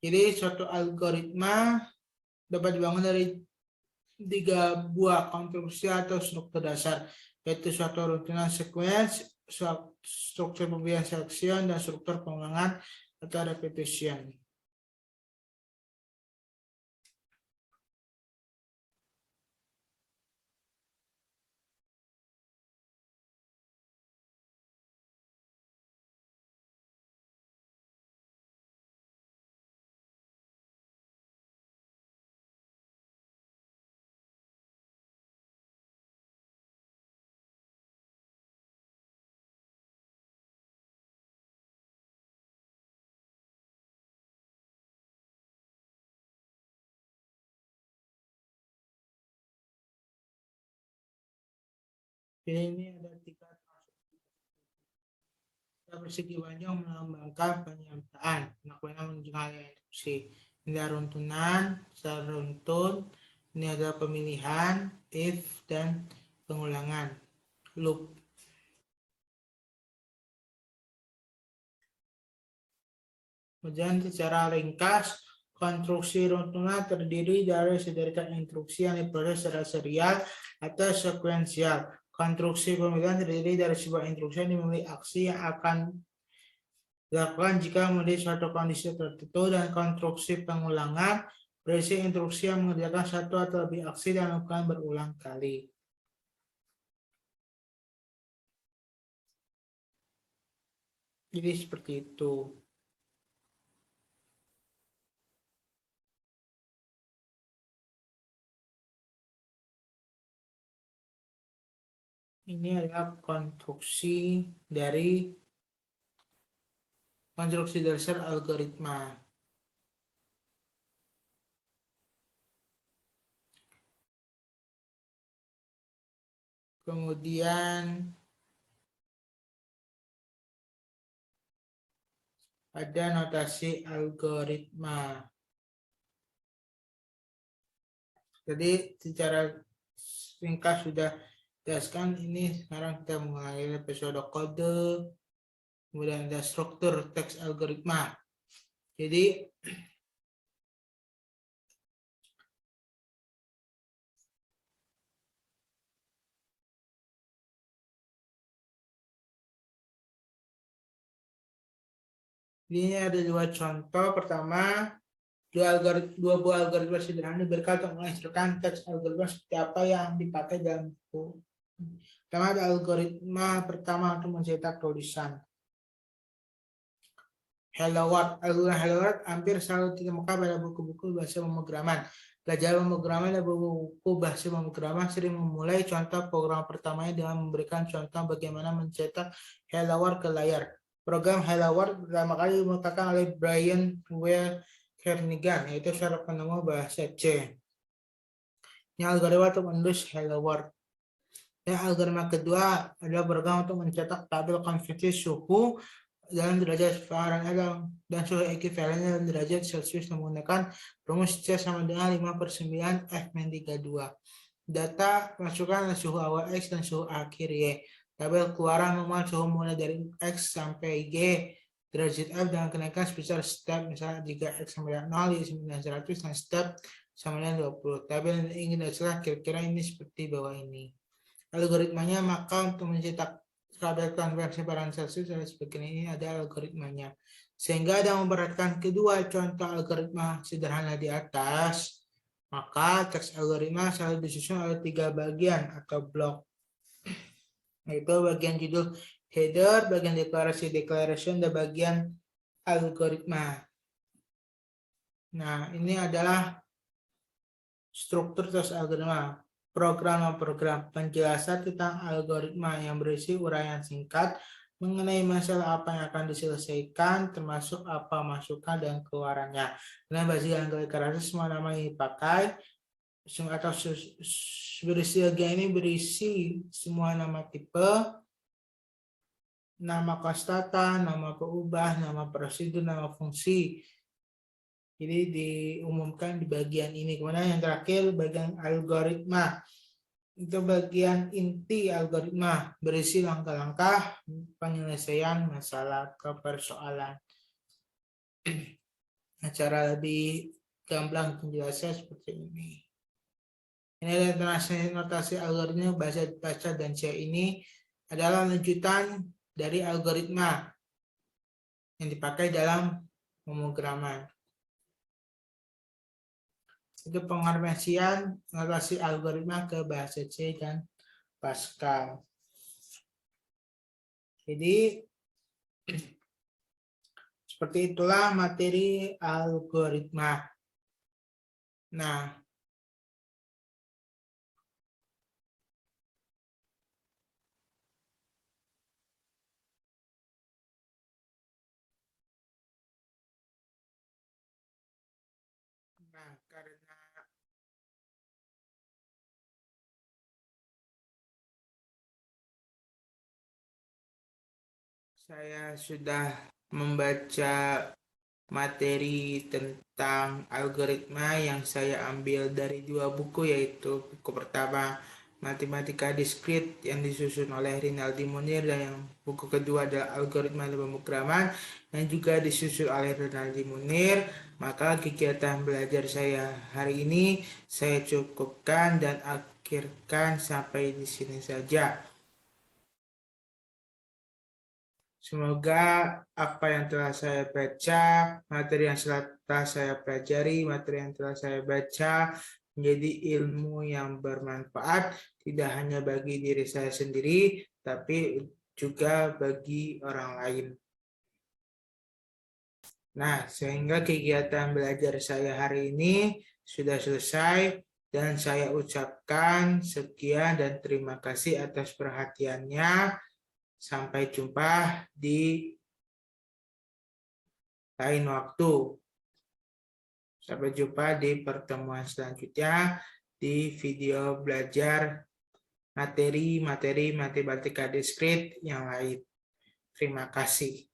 Jadi suatu algoritma dapat dibangun dari 3 buah konstruksi atau struktur dasar, yaitu suatu runtunan sequence, struktur pemilihan selection, dan struktur pengulangan atau repetition. Jadi ini ada 3 persegi panjang melambangkan penyertaan. Pengulangan menunjukkan instruksi. Ini ada runtunan, secara runtun. Ini ada pemilihan, if, dan pengulangan, loop. Kemudian secara ringkas, konstruksi runtunan terdiri dari sederet instruksi yang diproses secara serial atau sekuensial. Konstruksi pemilihan terdiri dari sebuah instruksi yang memilih aksi yang akan dilakukan jika memenuhi suatu kondisi tertentu, dan konstruksi pengulangan berisi instruksi yang mengerjakan satu atau lebih aksi dan dilakukan berulang kali. Jadi seperti itu. Ini adalah konstruksi dasar algoritma. Kemudian ada notasi algoritma. Jadi secara singkat sudah jelaskan, ini sekarang kita mulai episode kode, kemudian ada struktur teks algoritma. Jadi ini ada dua contoh. Pertama, dua buah algoritma sederhana diberikan untuk menghasilkan teks algoritma seperti apa yang dipakai dalam buku. Pertama, ada algoritma pertama untuk mencetak tulisan. Hello World. Algoritma Hello World hampir selalu ditemukan pada buku-buku bahasa pemrograman. Belajar pemrograman dan buku bahasa pemrograman sering memulai contoh program pertamanya dengan memberikan contoh bagaimana mencetak Hello World ke layar. Program Hello World pertama kali dikemukakan oleh Brian Will Kernighan, yaitu seorang penemu bahasa C. Ini algoritma untuk menulis Hello World. Dan algoritma kedua adalah program untuk mencetak tabel konversi suhu dalam derajat Fahrenheit dan suhu ekuivalen dalam derajat Celcius menggunakan rumus C sama dengan 5/9 F-32. Data masukkan suhu awal X dan suhu akhir Y. Tabel keluaran memuat suhu mulai dari X sampai G derajat F dengan kenaikan sebesar step, misalnya jika X sama dengan 0, Y sama dengan 100, dan step sama dengan 20. Tabel yang ingin dihasilkan kira-kira ini seperti bawah ini. Algoritmanya, maka untuk mencetak tabel konversi Fahrenheit Celcius dan sebagainya, ini ada algoritmanya. Sehingga ada memperhatikan kedua contoh algoritma sederhana di atas, maka teks algoritma selalu disusun oleh 3 bagian atau blok, yaitu bagian judul header, bagian declaration, dan bagian algoritma. Nah, ini adalah struktur teks algoritma. Program penjelasan tentang algoritma yang berisi uraian singkat mengenai masalah apa yang akan diselesaikan, termasuk apa masukan dan keluarannya. Dengan bagian declaration, semua nama yang dipakai atau berisi bagian ini berisi semua nama tipe, nama konstanta, nama peubah, nama prosedur, nama fungsi. Jadi diumumkan di bagian ini. Kemudian yang terakhir bagian algoritma. Itu bagian inti algoritma, berisi langkah-langkah penyelesaian masalah atau persoalan. Cara lebih gamblang penjelasan seperti ini. Ini adalah notasi algoritma bahasa baca dan C. Ini adalah lanjutan dari algoritma yang dipakai dalam pemrograman. Itu pengonversian notasi algoritma ke bahasa C dan Pascal. Jadi seperti itulah materi algoritma. Nah, karena saya sudah membaca materi tentang algoritma yang saya ambil dari dua buku, yaitu buku pertama Matematika Diskrit yang disusun oleh Rinaldi Munir, dan yang buku kedua adalah Algoritma dan Pemrograman yang juga disusun oleh Rinaldi Munir. Maka kegiatan belajar saya hari ini saya cukupkan dan akhirkan sampai di sini saja. Semoga apa yang telah saya baca, materi yang telah saya pelajari, materi yang telah saya baca menjadi ilmu yang bermanfaat, tidak hanya bagi diri saya sendiri, tapi juga bagi orang lain. Nah, sehingga kegiatan belajar saya hari ini sudah selesai. Dan saya ucapkan sekian dan terima kasih atas perhatiannya. Sampai jumpa di lain waktu. Sampai jumpa di pertemuan selanjutnya di video belajar materi matematika diskrit yang lain. Terima kasih.